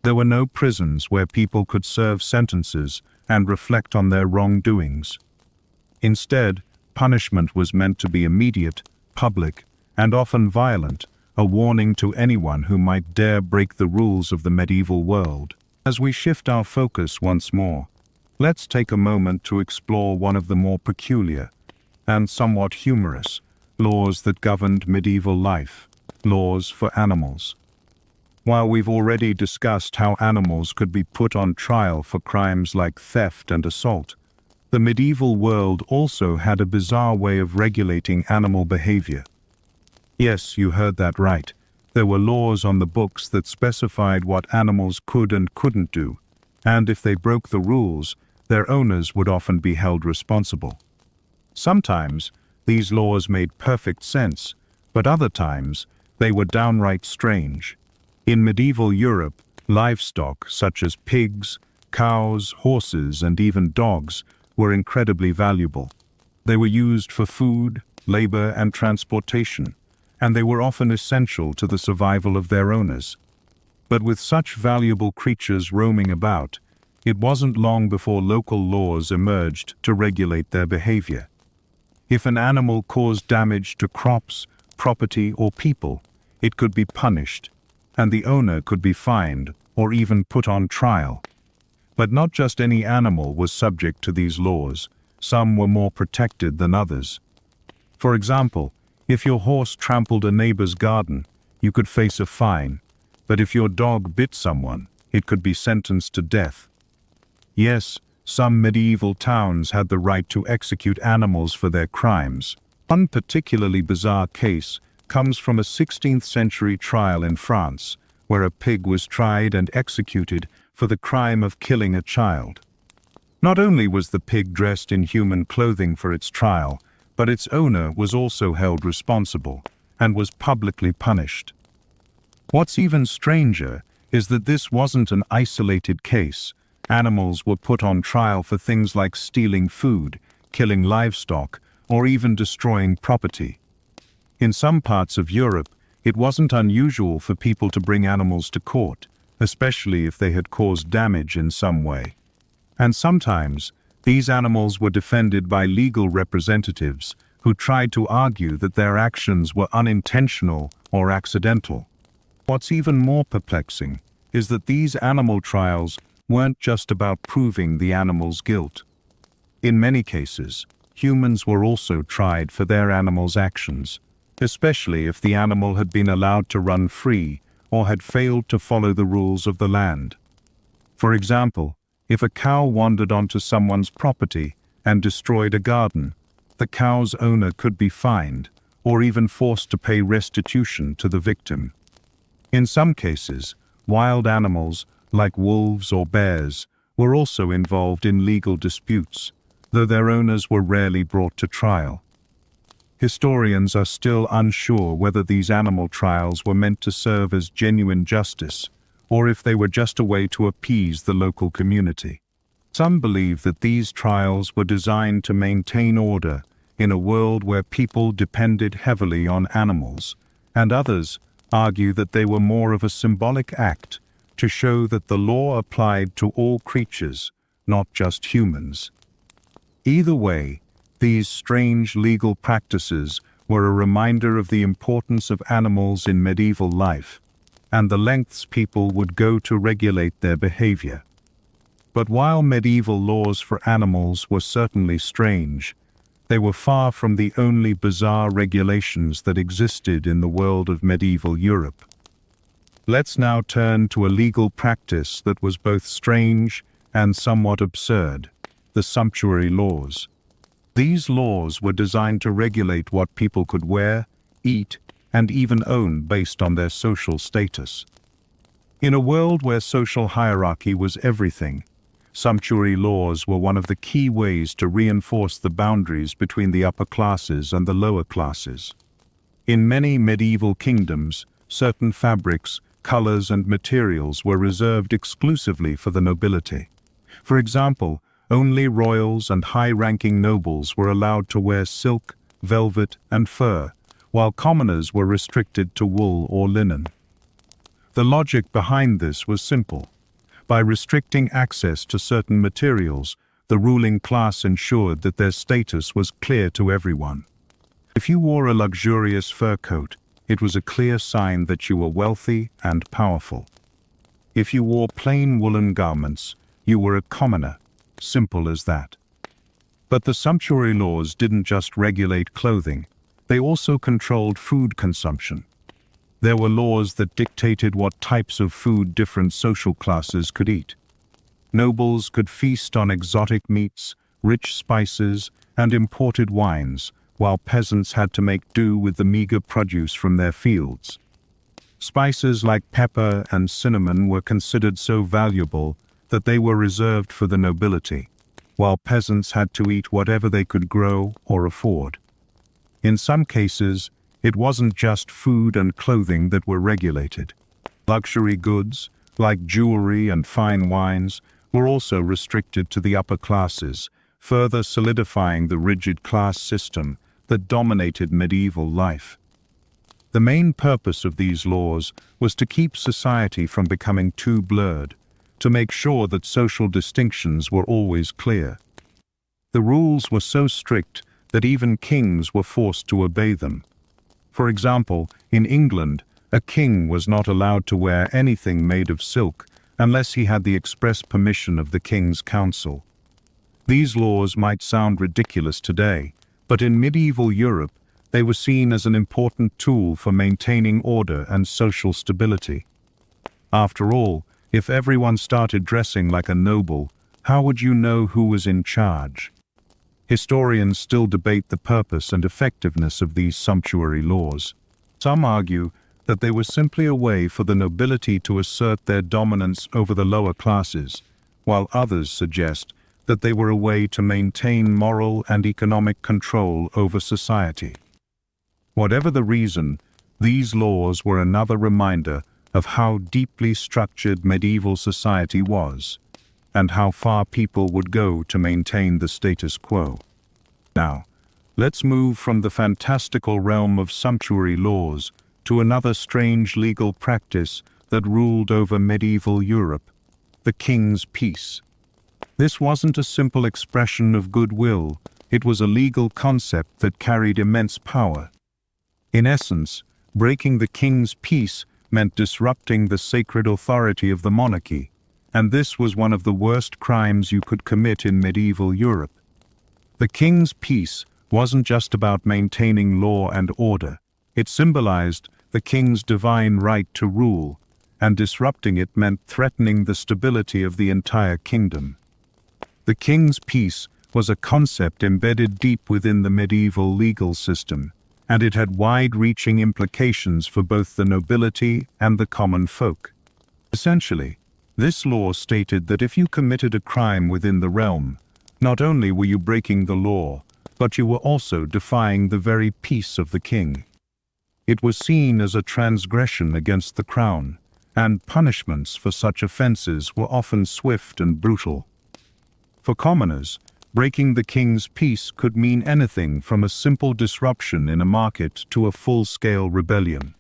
There were no prisons where people could serve sentences and reflect on their wrongdoings. Instead, punishment was meant to be immediate, public, and often violent, a warning to anyone who might dare break the rules of the medieval world. As we shift our focus once more, let's take a moment to explore one of the more peculiar and somewhat humorous laws that governed medieval life: laws for animals. While we've already discussed how animals could be put on trial for crimes like theft and assault, the medieval world also had a bizarre way of regulating animal behavior. Yes, you heard that right. There were laws on the books that specified what animals could and couldn't do, and if they broke the rules, their owners would often be held responsible. Sometimes, these laws made perfect sense, but other times, they were downright strange. In medieval Europe, livestock such as pigs, cows, horses, and even dogs were incredibly valuable. They were used for food, labor, and transportation, and they were often essential to the survival of their owners. But with such valuable creatures roaming about, it wasn't long before local laws emerged to regulate their behavior. If an animal caused damage to crops, property, or people, it could be punished, and the owner could be fined or even put on trial. But not just any animal was subject to these laws. Some were more protected than others. For example, if your horse trampled a neighbor's garden, you could face a fine, but if your dog bit someone, it could be sentenced to death. Yes, some medieval towns had the right to execute animals for their crimes. One particularly bizarre case comes from a 16th century trial in France, where a pig was tried and executed for the crime of killing a child. Not only was the pig dressed in human clothing for its trial, but its owner was also held responsible and was publicly punished. What's even stranger is that this wasn't an isolated case. Animals were put on trial for things like stealing food, killing livestock, or even destroying property. In some parts of Europe, it wasn't unusual for people to bring animals to court, especially if they had caused damage in some way. And sometimes, these animals were defended by legal representatives who tried to argue that their actions were unintentional or accidental. What's even more perplexing is that these animal trials weren't just about proving the animal's guilt. In many cases, humans were also tried for their animal's actions, especially if the animal had been allowed to run free or had failed to follow the rules of the land. For example, if a cow wandered onto someone's property and destroyed a garden, the cow's owner could be fined or even forced to pay restitution to the victim. In some cases, wild animals, like wolves or bears, were also involved in legal disputes, though their owners were rarely brought to trial. Historians are still unsure whether these animal trials were meant to serve as genuine justice, or if they were just a way to appease the local community. Some believe that these trials were designed to maintain order in a world where people depended heavily on animals, and others argue that they were more of a symbolic act to show that the law applied to all creatures, not just humans. Either way, these strange legal practices were a reminder of the importance of animals in medieval life, and the lengths people would go to regulate their behavior. But while medieval laws for animals were certainly strange, they were far from the only bizarre regulations that existed in the world of medieval Europe. Let's now turn to a legal practice that was both strange and somewhat absurd: the sumptuary laws. These laws were designed to regulate what people could wear, eat, and even own based on their social status. In a world where social hierarchy was everything, sumptuary laws were one of the key ways to reinforce the boundaries between the upper classes and the lower classes. In many medieval kingdoms, certain fabrics, colors, and materials were reserved exclusively for the nobility. For example, only royals and high-ranking nobles were allowed to wear silk, velvet, and fur, while commoners were restricted to wool or linen. The logic behind this was simple. By restricting access to certain materials, the ruling class ensured that their status was clear to everyone. If you wore a luxurious fur coat, it was a clear sign that you were wealthy and powerful. If you wore plain woolen garments, you were a commoner. Simple as that. But the sumptuary laws didn't just regulate clothing, they also controlled food consumption. There were laws that dictated what types of food different social classes could eat. Nobles could feast on exotic meats, rich spices, and imported wines, while peasants had to make do with the meager produce from their fields. Spices like pepper and cinnamon were considered so valuable that they were reserved for the nobility, while peasants had to eat whatever they could grow or afford. In some cases, it wasn't just food and clothing that were regulated. Luxury goods, like jewelry and fine wines, were also restricted to the upper classes, further solidifying the rigid class system that dominated medieval life. The main purpose of these laws was to keep society from becoming too blurred, to make sure that social distinctions were always clear. The rules were so strict that even kings were forced to obey them. For example, in England, a king was not allowed to wear anything made of silk unless he had the express permission of the King's Council. These laws might sound ridiculous today, but in medieval Europe, they were seen as an important tool for maintaining order and social stability. After all, if everyone started dressing like a noble, how would you know who was in charge? Historians still debate the purpose and effectiveness of these sumptuary laws. Some argue that they were simply a way for the nobility to assert their dominance over the lower classes, while others suggest that they were a way to maintain moral and economic control over society. Whatever the reason, these laws were another reminder of how deeply structured medieval society was, and how far people would go to maintain the status quo. Now, let's move from the fantastical realm of sumptuary laws to another strange legal practice that ruled over medieval Europe: the king's peace. This wasn't a simple expression of goodwill, it was a legal concept that carried immense power. In essence, breaking the king's peace meant disrupting the sacred authority of the monarchy, and this was one of the worst crimes you could commit in medieval Europe. The king's peace wasn't just about maintaining law and order, it symbolized the king's divine right to rule, and disrupting it meant threatening the stability of the entire kingdom. The king's peace was a concept embedded deep within the medieval legal system, and it had wide-reaching implications for both the nobility and the common folk. Essentially, this law stated that if you committed a crime within the realm, not only were you breaking the law, but you were also defying the very peace of the king. It was seen as a transgression against the crown, and punishments for such offenses were often swift and brutal. For commoners, breaking the king's peace could mean anything from a simple disruption in a market to a full-scale rebellion.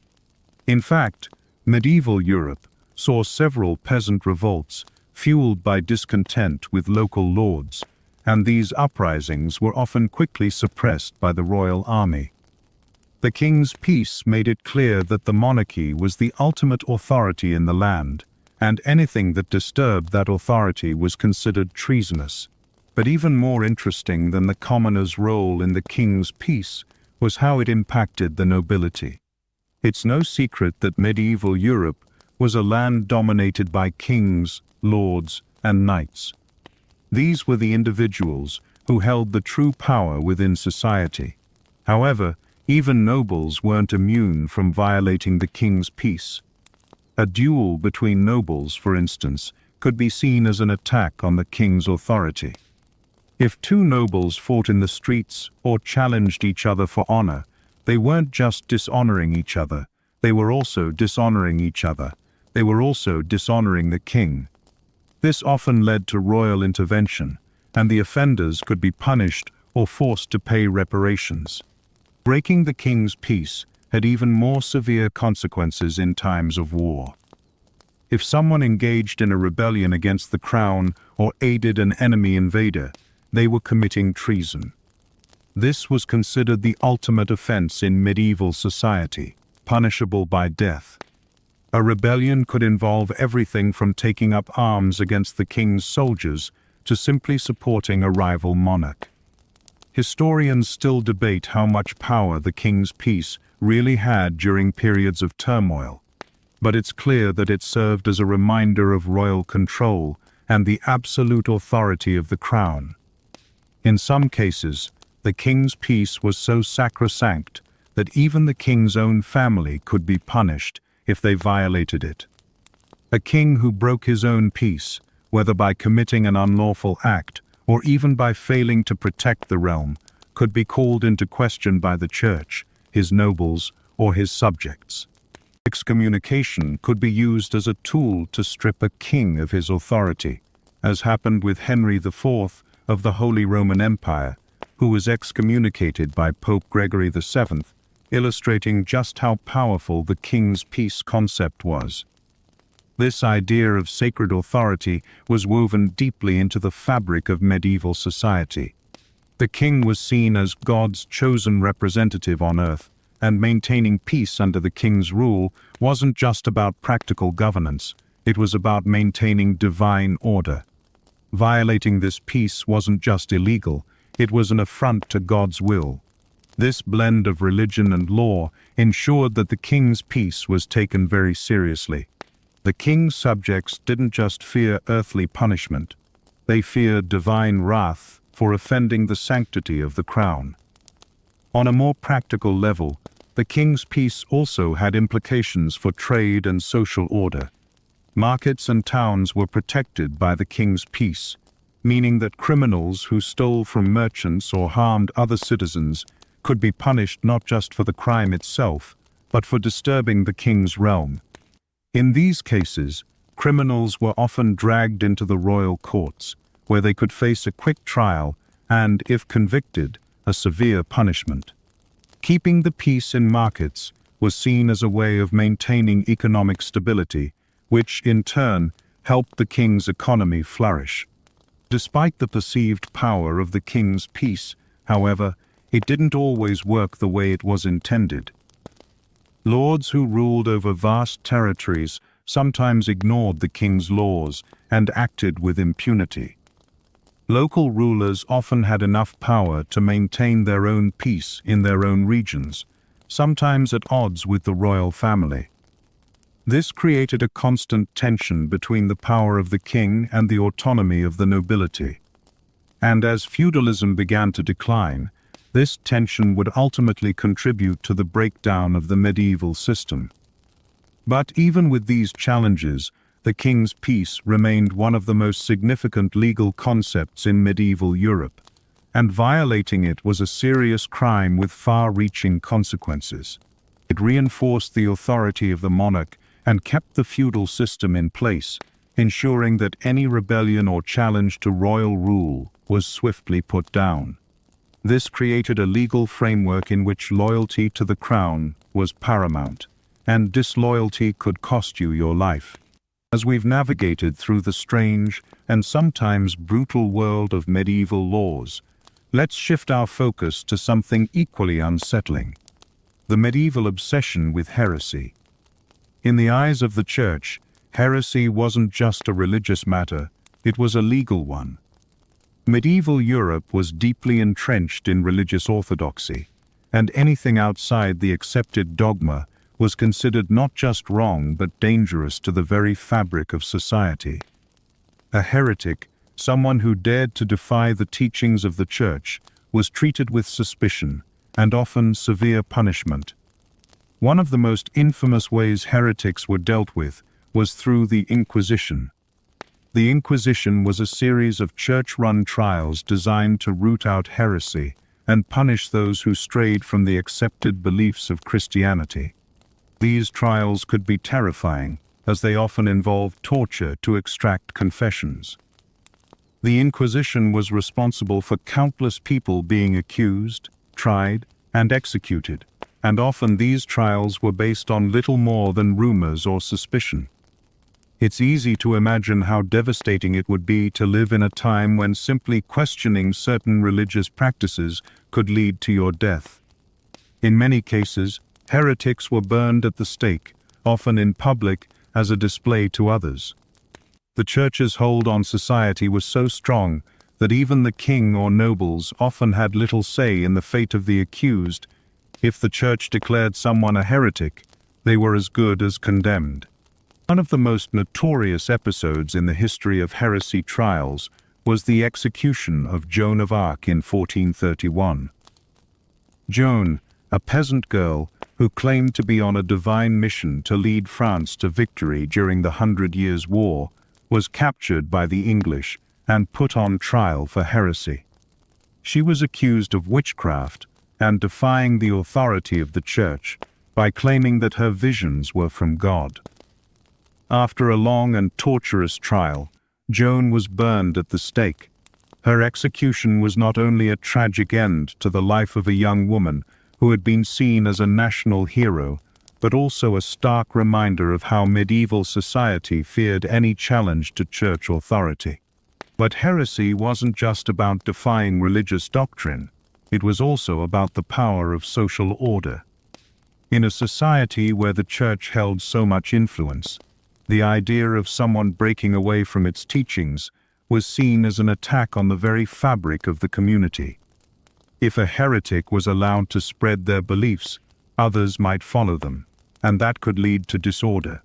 In fact, medieval Europe saw several peasant revolts fueled by discontent with local lords, and these uprisings were often quickly suppressed by the royal army. The king's peace made it clear that the monarchy was the ultimate authority in the land, and anything that disturbed that authority was considered treasonous. But even more interesting than the commoner's role in the king's peace was how it impacted the nobility. It's no secret that medieval Europe was a land dominated by kings, lords, and knights. These were the individuals who held the true power within society. However, even nobles weren't immune from violating the king's peace. A duel between nobles, for instance, could be seen as an attack on the king's authority. If two nobles fought in the streets or challenged each other for honor, they weren't just dishonoring each other, they were also dishonoring each other. They were also dishonoring the king. This often led to royal intervention, and the offenders could be punished or forced to pay reparations. Breaking the king's peace had even more severe consequences in times of war. If someone engaged in a rebellion against the crown or aided an enemy invader, they were committing treason. This was considered the ultimate offense in medieval society, punishable by death. A rebellion could involve everything from taking up arms against the king's soldiers to simply supporting a rival monarch. Historians still debate how much power the king's peace really had during periods of turmoil, but it's clear that it served as a reminder of royal control and the absolute authority of the crown. In some cases, the king's peace was so sacrosanct that even the king's own family could be punished if they violated it. A king who broke his own peace, whether by committing an unlawful act or even by failing to protect the realm, could be called into question by the church, his nobles, or his subjects. Excommunication could be used as a tool to strip a king of his authority, as happened with Henry IV of the Holy Roman Empire, who was excommunicated by Pope Gregory VII, illustrating just how powerful the king's peace concept was. This idea of sacred authority was woven deeply into the fabric of medieval society. The king was seen as God's chosen representative on earth, and maintaining peace under the king's rule wasn't just about practical governance, it was about maintaining divine order. Violating this peace wasn't just illegal, it was an affront to God's will. This blend of religion and law ensured that the king's peace was taken very seriously. The king's subjects didn't just fear earthly punishment, they feared divine wrath for offending the sanctity of the crown. On a more practical level, the king's peace also had implications for trade and social order. Markets and towns were protected by the king's peace, meaning that criminals who stole from merchants or harmed other citizens could be punished not just for the crime itself, but for disturbing the king's realm. In these cases, criminals were often dragged into the royal courts, where they could face a quick trial and, if convicted, a severe punishment. Keeping the peace in markets was seen as a way of maintaining economic stability, which, in turn, helped the king's economy flourish. Despite the perceived power of the king's peace, however, it didn't always work the way it was intended. Lords who ruled over vast territories sometimes ignored the king's laws and acted with impunity. Local rulers often had enough power to maintain their own peace in their own regions, sometimes at odds with the royal family. This created a constant tension between the power of the king and the autonomy of the nobility. And as feudalism began to decline, this tension would ultimately contribute to the breakdown of the medieval system. But even with these challenges, the king's peace remained one of the most significant legal concepts in medieval Europe, and violating it was a serious crime with far-reaching consequences. It reinforced the authority of the monarch and kept the feudal system in place, ensuring that any rebellion or challenge to royal rule was swiftly put down. This created a legal framework in which loyalty to the crown was paramount, and disloyalty could cost you your life. As we've navigated through the strange and sometimes brutal world of medieval laws, let's shift our focus to something equally unsettling: the medieval obsession with heresy. In the eyes of the Church, heresy wasn't just a religious matter, it was a legal one. Medieval Europe was deeply entrenched in religious orthodoxy, and anything outside the accepted dogma was considered not just wrong but dangerous to the very fabric of society. A heretic, someone who dared to defy the teachings of the Church, was treated with suspicion and often severe punishment. One of the most infamous ways heretics were dealt with was through the Inquisition. The Inquisition was a series of church-run trials designed to root out heresy and punish those who strayed from the accepted beliefs of Christianity. These trials could be terrifying, as they often involved torture to extract confessions. The Inquisition was responsible for countless people being accused, tried, and executed, and often these trials were based on little more than rumors or suspicion. It's easy to imagine how devastating it would be to live in a time when simply questioning certain religious practices could lead to your death. In many cases, heretics were burned at the stake, often in public, as a display to others. The church's hold on society was so strong that even the king or nobles often had little say in the fate of the accused. If the church declared someone a heretic, they were as good as condemned. One of the most notorious episodes in the history of heresy trials was the execution of Joan of Arc in 1431. Joan, a peasant girl who claimed to be on a divine mission to lead France to victory during the 100 Years' War, was captured by the English and put on trial for heresy. She was accused of witchcraft and defying the authority of the church by claiming that her visions were from God. After a long and torturous trial, Joan was burned at the stake. Her execution was not only a tragic end to the life of a young woman who had been seen as a national hero, but also a stark reminder of how medieval society feared any challenge to church authority. But heresy wasn't just about defying religious doctrine, it was also about the power of social order. In a society where the church held so much influence, the idea of someone breaking away from its teachings was seen as an attack on the very fabric of the community. If a heretic was allowed to spread their beliefs, others might follow them, and that could lead to disorder.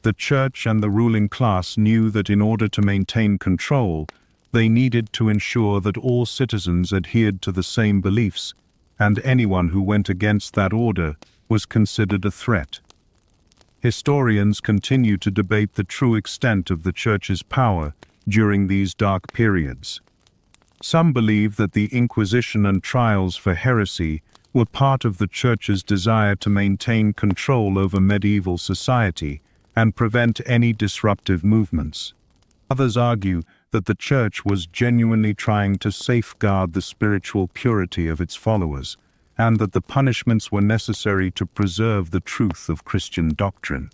The church and the ruling class knew that in order to maintain control, they needed to ensure that all citizens adhered to the same beliefs, and anyone who went against that order was considered a threat. Historians continue to debate the true extent of the church's power during these dark periods. Some believe that the Inquisition and trials for heresy were part of the church's desire to maintain control over medieval society and prevent any disruptive movements. Others argue that the church was genuinely trying to safeguard the spiritual purity of its followers, and that the punishments were necessary to preserve the truth of Christian doctrine.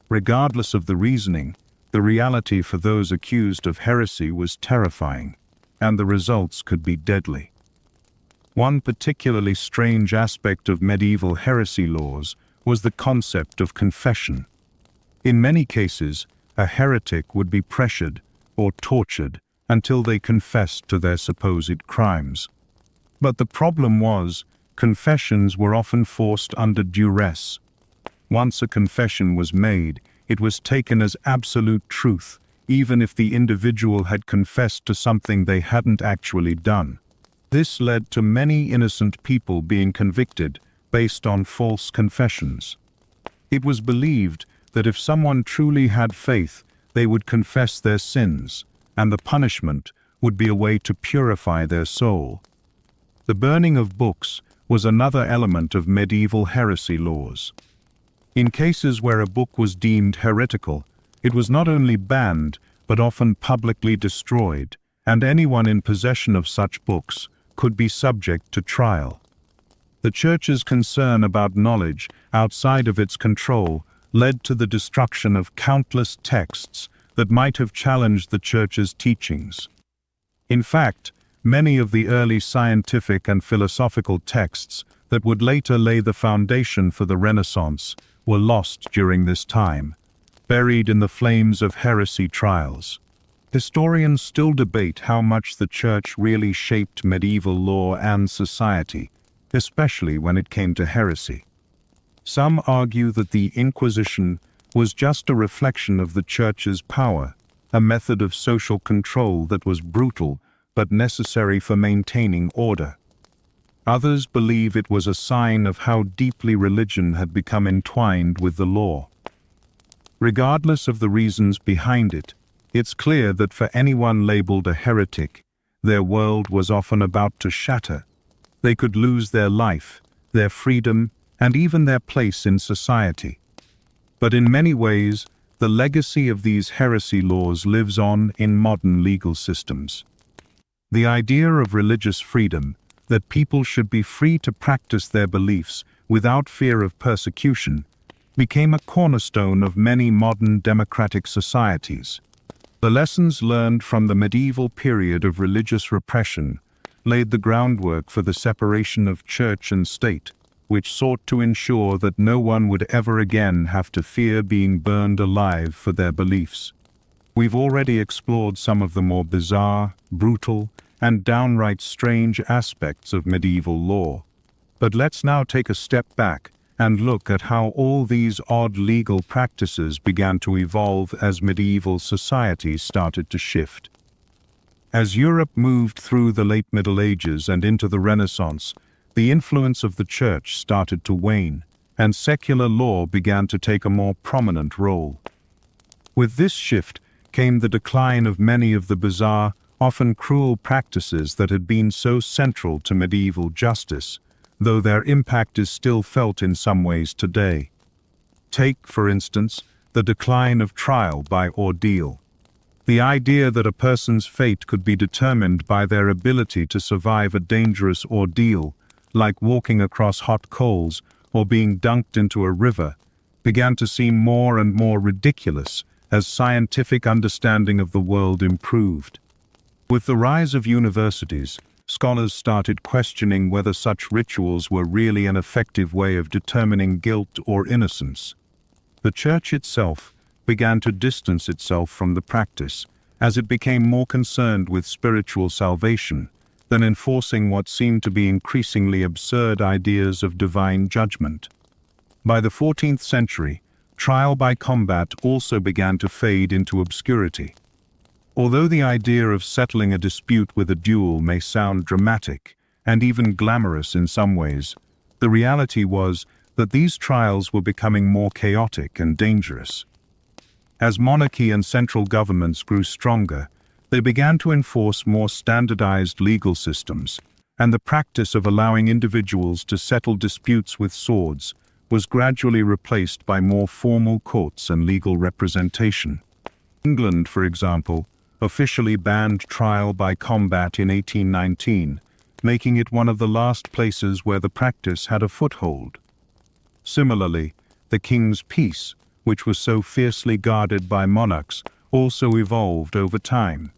Regardless of the reasoning, the reality for those accused of heresy was terrifying, and the results could be deadly. One particularly strange aspect of medieval heresy laws was the concept of confession. In many cases, a heretic would be pressured or tortured until they confessed to their supposed crimes. But the problem was, confessions were often forced under duress. Once a confession was made, it was taken as absolute truth, even if the individual had confessed to something they hadn't actually done. This led to many innocent people being convicted based on false confessions. It was believed that if someone truly had faith, they would confess their sins, and the punishment would be a way to purify their soul. The burning of books was another element of medieval heresy laws. In cases where a book was deemed heretical, it was not only banned, but often publicly destroyed, and anyone in possession of such books could be subject to trial. The church's concern about knowledge outside of its control led to the destruction of countless texts that might have challenged the church's teachings. In fact, many of the early scientific and philosophical texts that would later lay the foundation for the Renaissance were lost during this time, buried in the flames of heresy trials. Historians still debate how much the church really shaped medieval law and society, especially when it came to heresy. Some argue that the Inquisition was just a reflection of the church's power, a method of social control that was brutal but necessary for maintaining order. Others believe it was a sign of how deeply religion had become entwined with the law. Regardless of the reasons behind it, it's clear that for anyone labeled a heretic, their world was often about to shatter. They could lose their life, their freedom, and even their place in society. But in many ways, the legacy of these heresy laws lives on in modern legal systems. The idea of religious freedom, that people should be free to practice their beliefs without fear of persecution, became a cornerstone of many modern democratic societies. The lessons learned from the medieval period of religious repression laid the groundwork for the separation of church and state, which sought to ensure that no one would ever again have to fear being burned alive for their beliefs. We've already explored some of the more bizarre, brutal, and downright strange aspects of medieval law. But let's now take a step back and look at how all these odd legal practices began to evolve as medieval societies started to shift. As Europe moved through the late Middle Ages and into the Renaissance, the influence of the Church started to wane, and secular law began to take a more prominent role. With this shift came the decline of many of the bizarre, often cruel practices that had been so central to medieval justice, though their impact is still felt in some ways today. Take, for instance, the decline of trial by ordeal. The idea that a person's fate could be determined by their ability to survive a dangerous ordeal, like walking across hot coals or being dunked into a river, began to seem more and more ridiculous as scientific understanding of the world improved. With the rise of universities, scholars started questioning whether such rituals were really an effective way of determining guilt or innocence. The Church itself began to distance itself from the practice, as it became more concerned with spiritual salvation than enforcing what seemed to be increasingly absurd ideas of divine judgment. By the 14th century, trial by combat also began to fade into obscurity. Although the idea of settling a dispute with a duel may sound dramatic and even glamorous in some ways, the reality was that these trials were becoming more chaotic and dangerous. As monarchy and central governments grew stronger, they began to enforce more standardized legal systems, and the practice of allowing individuals to settle disputes with swords was gradually replaced by more formal courts and legal representation. England, for example, officially banned trial by combat in 1819, making it one of the last places where the practice had a foothold. Similarly, the King's Peace, which was so fiercely guarded by monarchs, also evolved over time.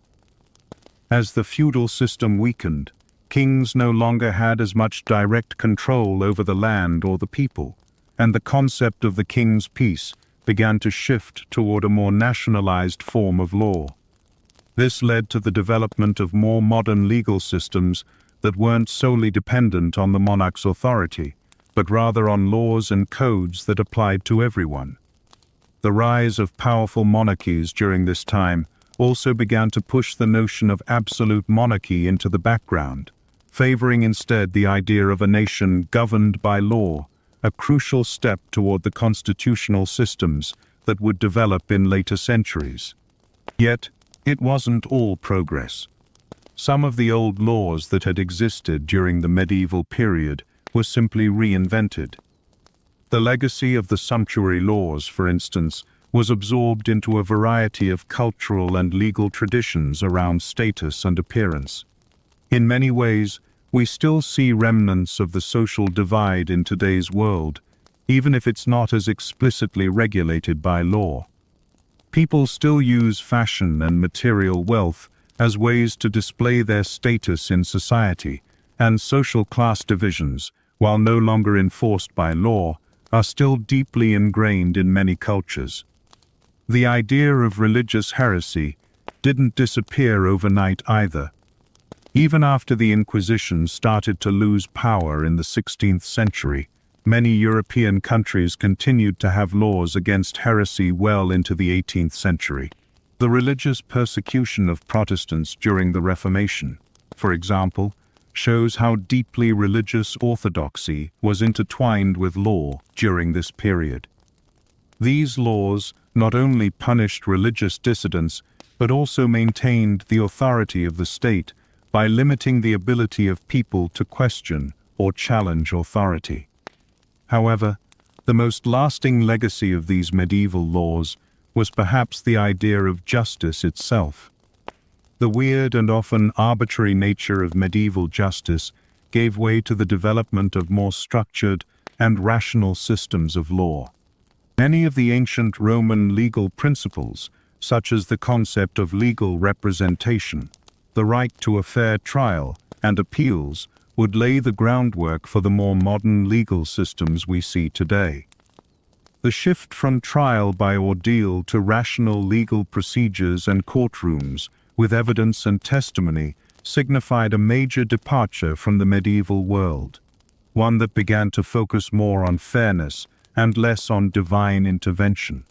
As the feudal system weakened, kings no longer had as much direct control over the land or the people, and the concept of the King's Peace began to shift toward a more nationalized form of law. This led to the development of more modern legal systems that weren't solely dependent on the monarch's authority, but rather on laws and codes that applied to everyone. The rise of powerful monarchies during this time also began to push the notion of absolute monarchy into the background, favoring instead the idea of a nation governed by law, a crucial step toward the constitutional systems that would develop in later centuries. Yet, it wasn't all progress. Some of the old laws that had existed during the medieval period were simply reinvented. The legacy of the sumptuary laws, for instance, was absorbed into a variety of cultural and legal traditions around status and appearance. In many ways, we still see remnants of the social divide in today's world, even if it's not as explicitly regulated by law. People still use fashion and material wealth as ways to display their status in society, and social class divisions, while no longer enforced by law, are still deeply ingrained in many cultures. The idea of religious heresy didn't disappear overnight either. Even after the Inquisition started to lose power in the 16th century, many European countries continued to have laws against heresy well into the 18th century. The religious persecution of Protestants during the Reformation, for example, shows how deeply religious orthodoxy was intertwined with law during this period. These laws not only punished religious dissidents, but also maintained the authority of the state by limiting the ability of people to question or challenge authority. However, the most lasting legacy of these medieval laws was perhaps the idea of justice itself. The weird and often arbitrary nature of medieval justice gave way to the development of more structured and rational systems of law. Many of the ancient Roman legal principles, such as the concept of legal representation, the right to a fair trial, and appeals, would lay the groundwork for the more modern legal systems we see today. The shift from trial by ordeal to rational legal procedures and courtrooms, with evidence and testimony, signified a major departure from the medieval world, one that began to focus more on fairness and less on divine intervention.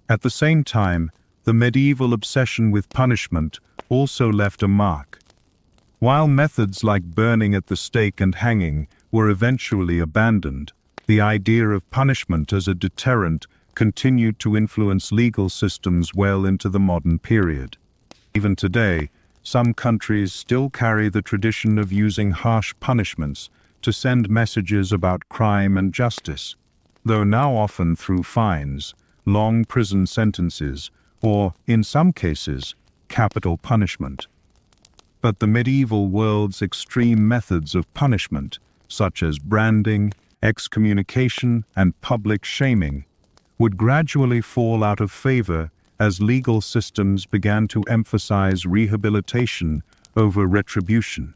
At the same time, the medieval obsession with punishment also left a mark. While methods like burning at the stake and hanging were eventually abandoned, the idea of punishment as a deterrent continued to influence legal systems well into the modern period. Even today, some countries still carry the tradition of using harsh punishments to send messages about crime and justice, though now often through fines, long prison sentences, or, in some cases, capital punishment. But the medieval world's extreme methods of punishment, such as branding, excommunication, and public shaming, would gradually fall out of favor as legal systems began to emphasize rehabilitation over retribution.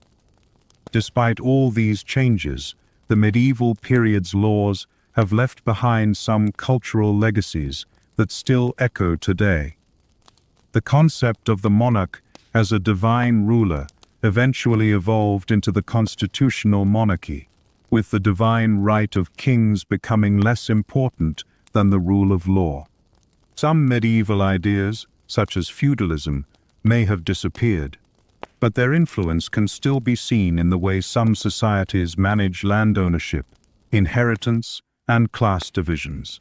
Despite all these changes, the medieval period's laws have left behind some cultural legacies that still echo today. The concept of the monarch as a divine ruler eventually evolved into the constitutional monarchy, with the divine right of kings becoming less important than the rule of law. Some medieval ideas, such as feudalism, may have disappeared, but their influence can still be seen in the way some societies manage land ownership, inheritance, and class divisions.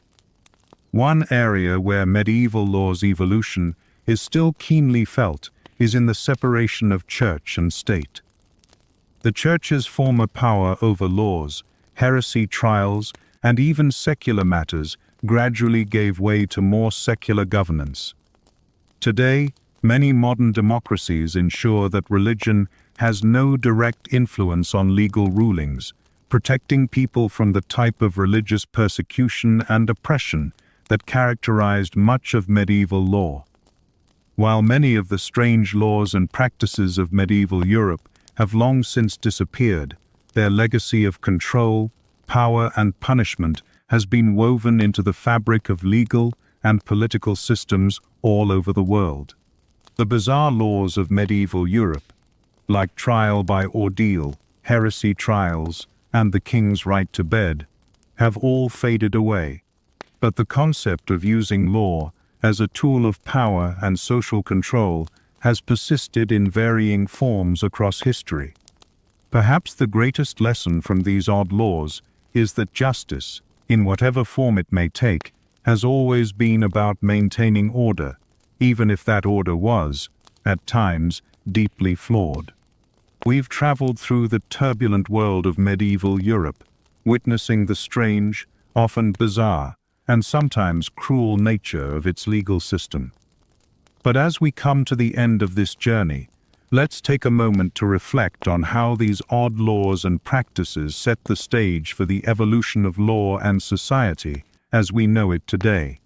One area where medieval law's evolution is still keenly felt is in the separation of church and state. The church's former power over laws, heresy trials, and even secular matters gradually gave way to more secular governance. Today, many modern democracies ensure that religion has no direct influence on legal rulings, protecting people from the type of religious persecution and oppression that characterized much of medieval law. While many of the strange laws and practices of medieval Europe have long since disappeared, their legacy of control, power, and punishment has been woven into the fabric of legal and political systems all over the world. The bizarre laws of medieval Europe, like trial by ordeal, heresy trials, and the king's right to bed, have all faded away. But the concept of using law as a tool of power and social control has persisted in varying forms across history. Perhaps the greatest lesson from these odd laws is that justice, in whatever form it may take, has always been about maintaining order, even if that order was, at times, deeply flawed. We've traveled through the turbulent world of medieval Europe, witnessing the strange, often bizarre, and sometimes cruel nature of its legal system. But as we come to the end of this journey, let's take a moment to reflect on how these odd laws and practices set the stage for the evolution of law and society as we know it today.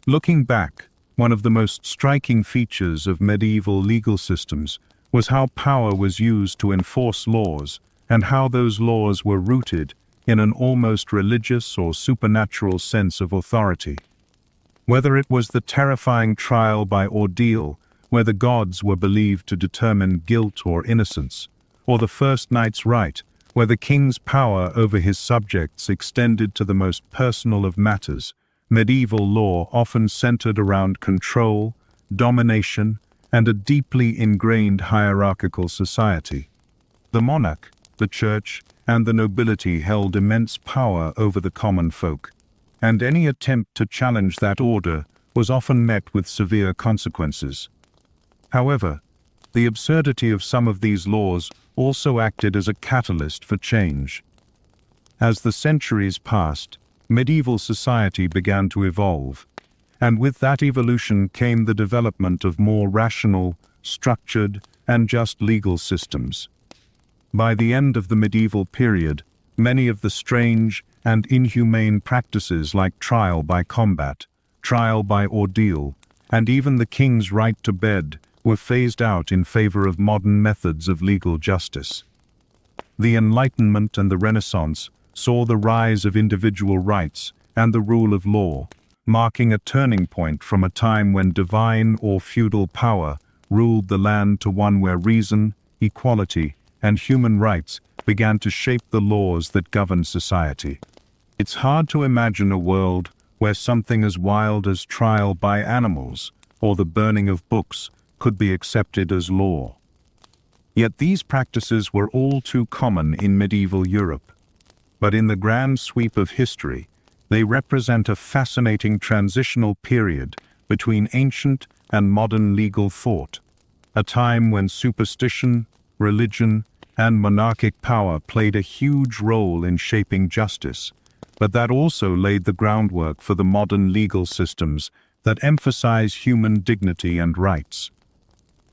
Looking back, one of the most striking features of medieval legal systems was how power was used to enforce laws, and how those laws were rooted in an almost religious or supernatural sense of authority. Whether it was the terrifying trial by ordeal, where the gods were believed to determine guilt or innocence, or the first knight's right, where the king's power over his subjects extended to the most personal of matters, medieval law often centered around control, domination, and a deeply ingrained hierarchical society. The monarch, the church, and the nobility held immense power over the common folk, and any attempt to challenge that order was often met with severe consequences. However, the absurdity of some of these laws also acted as a catalyst for change. As the centuries passed, medieval society began to evolve, and with that evolution came the development of more rational, structured, and just legal systems. By the end of the medieval period, many of the strange and inhumane practices like trial by combat, trial by ordeal, and even the king's right to bed were phased out in favor of modern methods of legal justice. The Enlightenment and the Renaissance saw the rise of individual rights and the rule of law, marking a turning point from a time when divine or feudal power ruled the land to one where reason, equality, and human rights began to shape the laws that govern society. It's hard to imagine a world where something as wild as trial by animals or the burning of books could be accepted as law. Yet these practices were all too common in medieval Europe. But in the grand sweep of history, they represent a fascinating transitional period between ancient and modern legal thought, a time when superstition, religion, and monarchic power played a huge role in shaping justice, but that also laid the groundwork for the modern legal systems that emphasize human dignity and rights.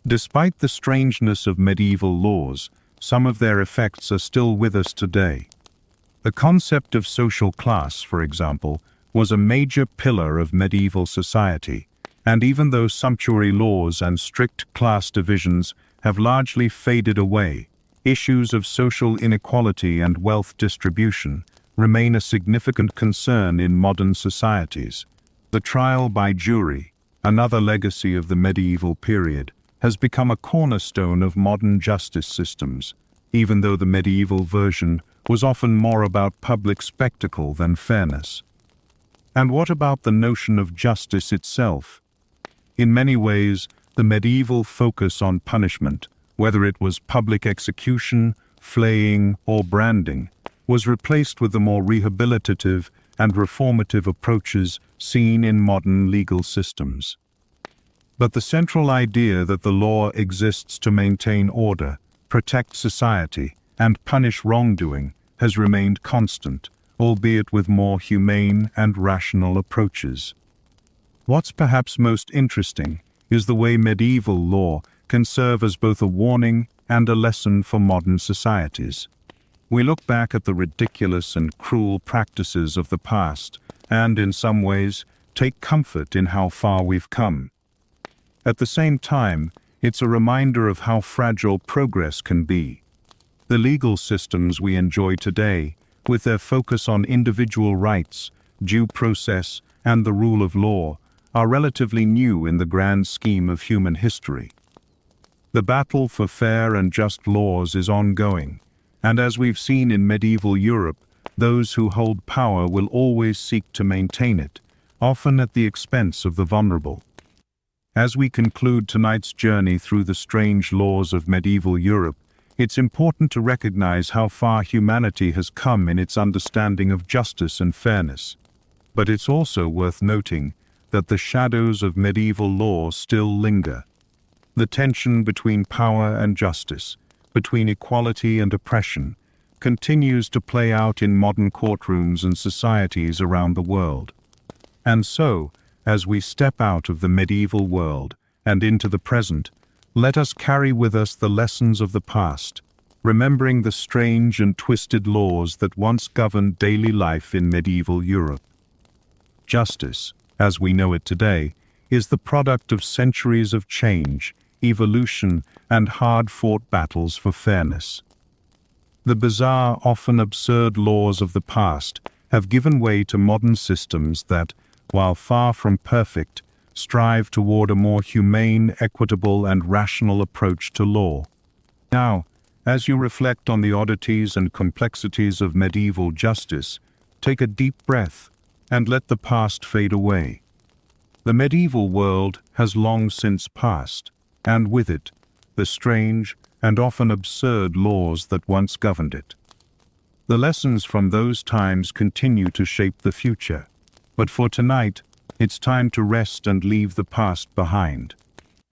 Despite the strangeness of medieval laws, some of their effects are still with us today. The concept of social class, for example, was a major pillar of medieval society, and even though sumptuary laws and strict class divisions have largely faded away, issues of social inequality and wealth distribution remain a significant concern in modern societies. The trial by jury, another legacy of the medieval period, has become a cornerstone of modern justice systems, even though the medieval version was often more about public spectacle than fairness. And what about the notion of justice itself? In many ways, the medieval focus on punishment, whether it was public execution, flaying, or branding, was replaced with the more rehabilitative and reformative approaches seen in modern legal systems. But the central idea that the law exists to maintain order, protect society, and punish wrongdoing has remained constant, albeit with more humane and rational approaches. What's perhaps most interesting is the way medieval law can serve as both a warning and a lesson for modern societies. We look back at the ridiculous and cruel practices of the past and, in some ways, take comfort in how far we've come. At the same time, it's a reminder of how fragile progress can be. The legal systems we enjoy today, with their focus on individual rights, due process, and the rule of law, are relatively new in the grand scheme of human history. The battle for fair and just laws is ongoing, and as we've seen in medieval Europe, those who hold power will always seek to maintain it, often at the expense of the vulnerable. As we conclude tonight's journey through the strange laws of medieval Europe, it's important to recognize how far humanity has come in its understanding of justice and fairness. But it's also worth noting that the shadows of medieval law still linger. The tension between power and justice, between equality and oppression, continues to play out in modern courtrooms and societies around the world. And so, as we step out of the medieval world and into the present, let us carry with us the lessons of the past, remembering the strange and twisted laws that once governed daily life in medieval Europe. Justice, as we know it today, is the product of centuries of change, evolution, and hard-fought battles for fairness. The bizarre, often absurd laws of the past have given way to modern systems that, while far from perfect, strive toward a more humane, equitable, and rational approach to law. Now, as you reflect on the oddities and complexities of medieval justice, take a deep breath and let the past fade away. The medieval world has long since passed, and with it, the strange and often absurd laws that once governed it. The lessons from those times continue to shape the future, but for tonight, it's time to rest and leave the past behind.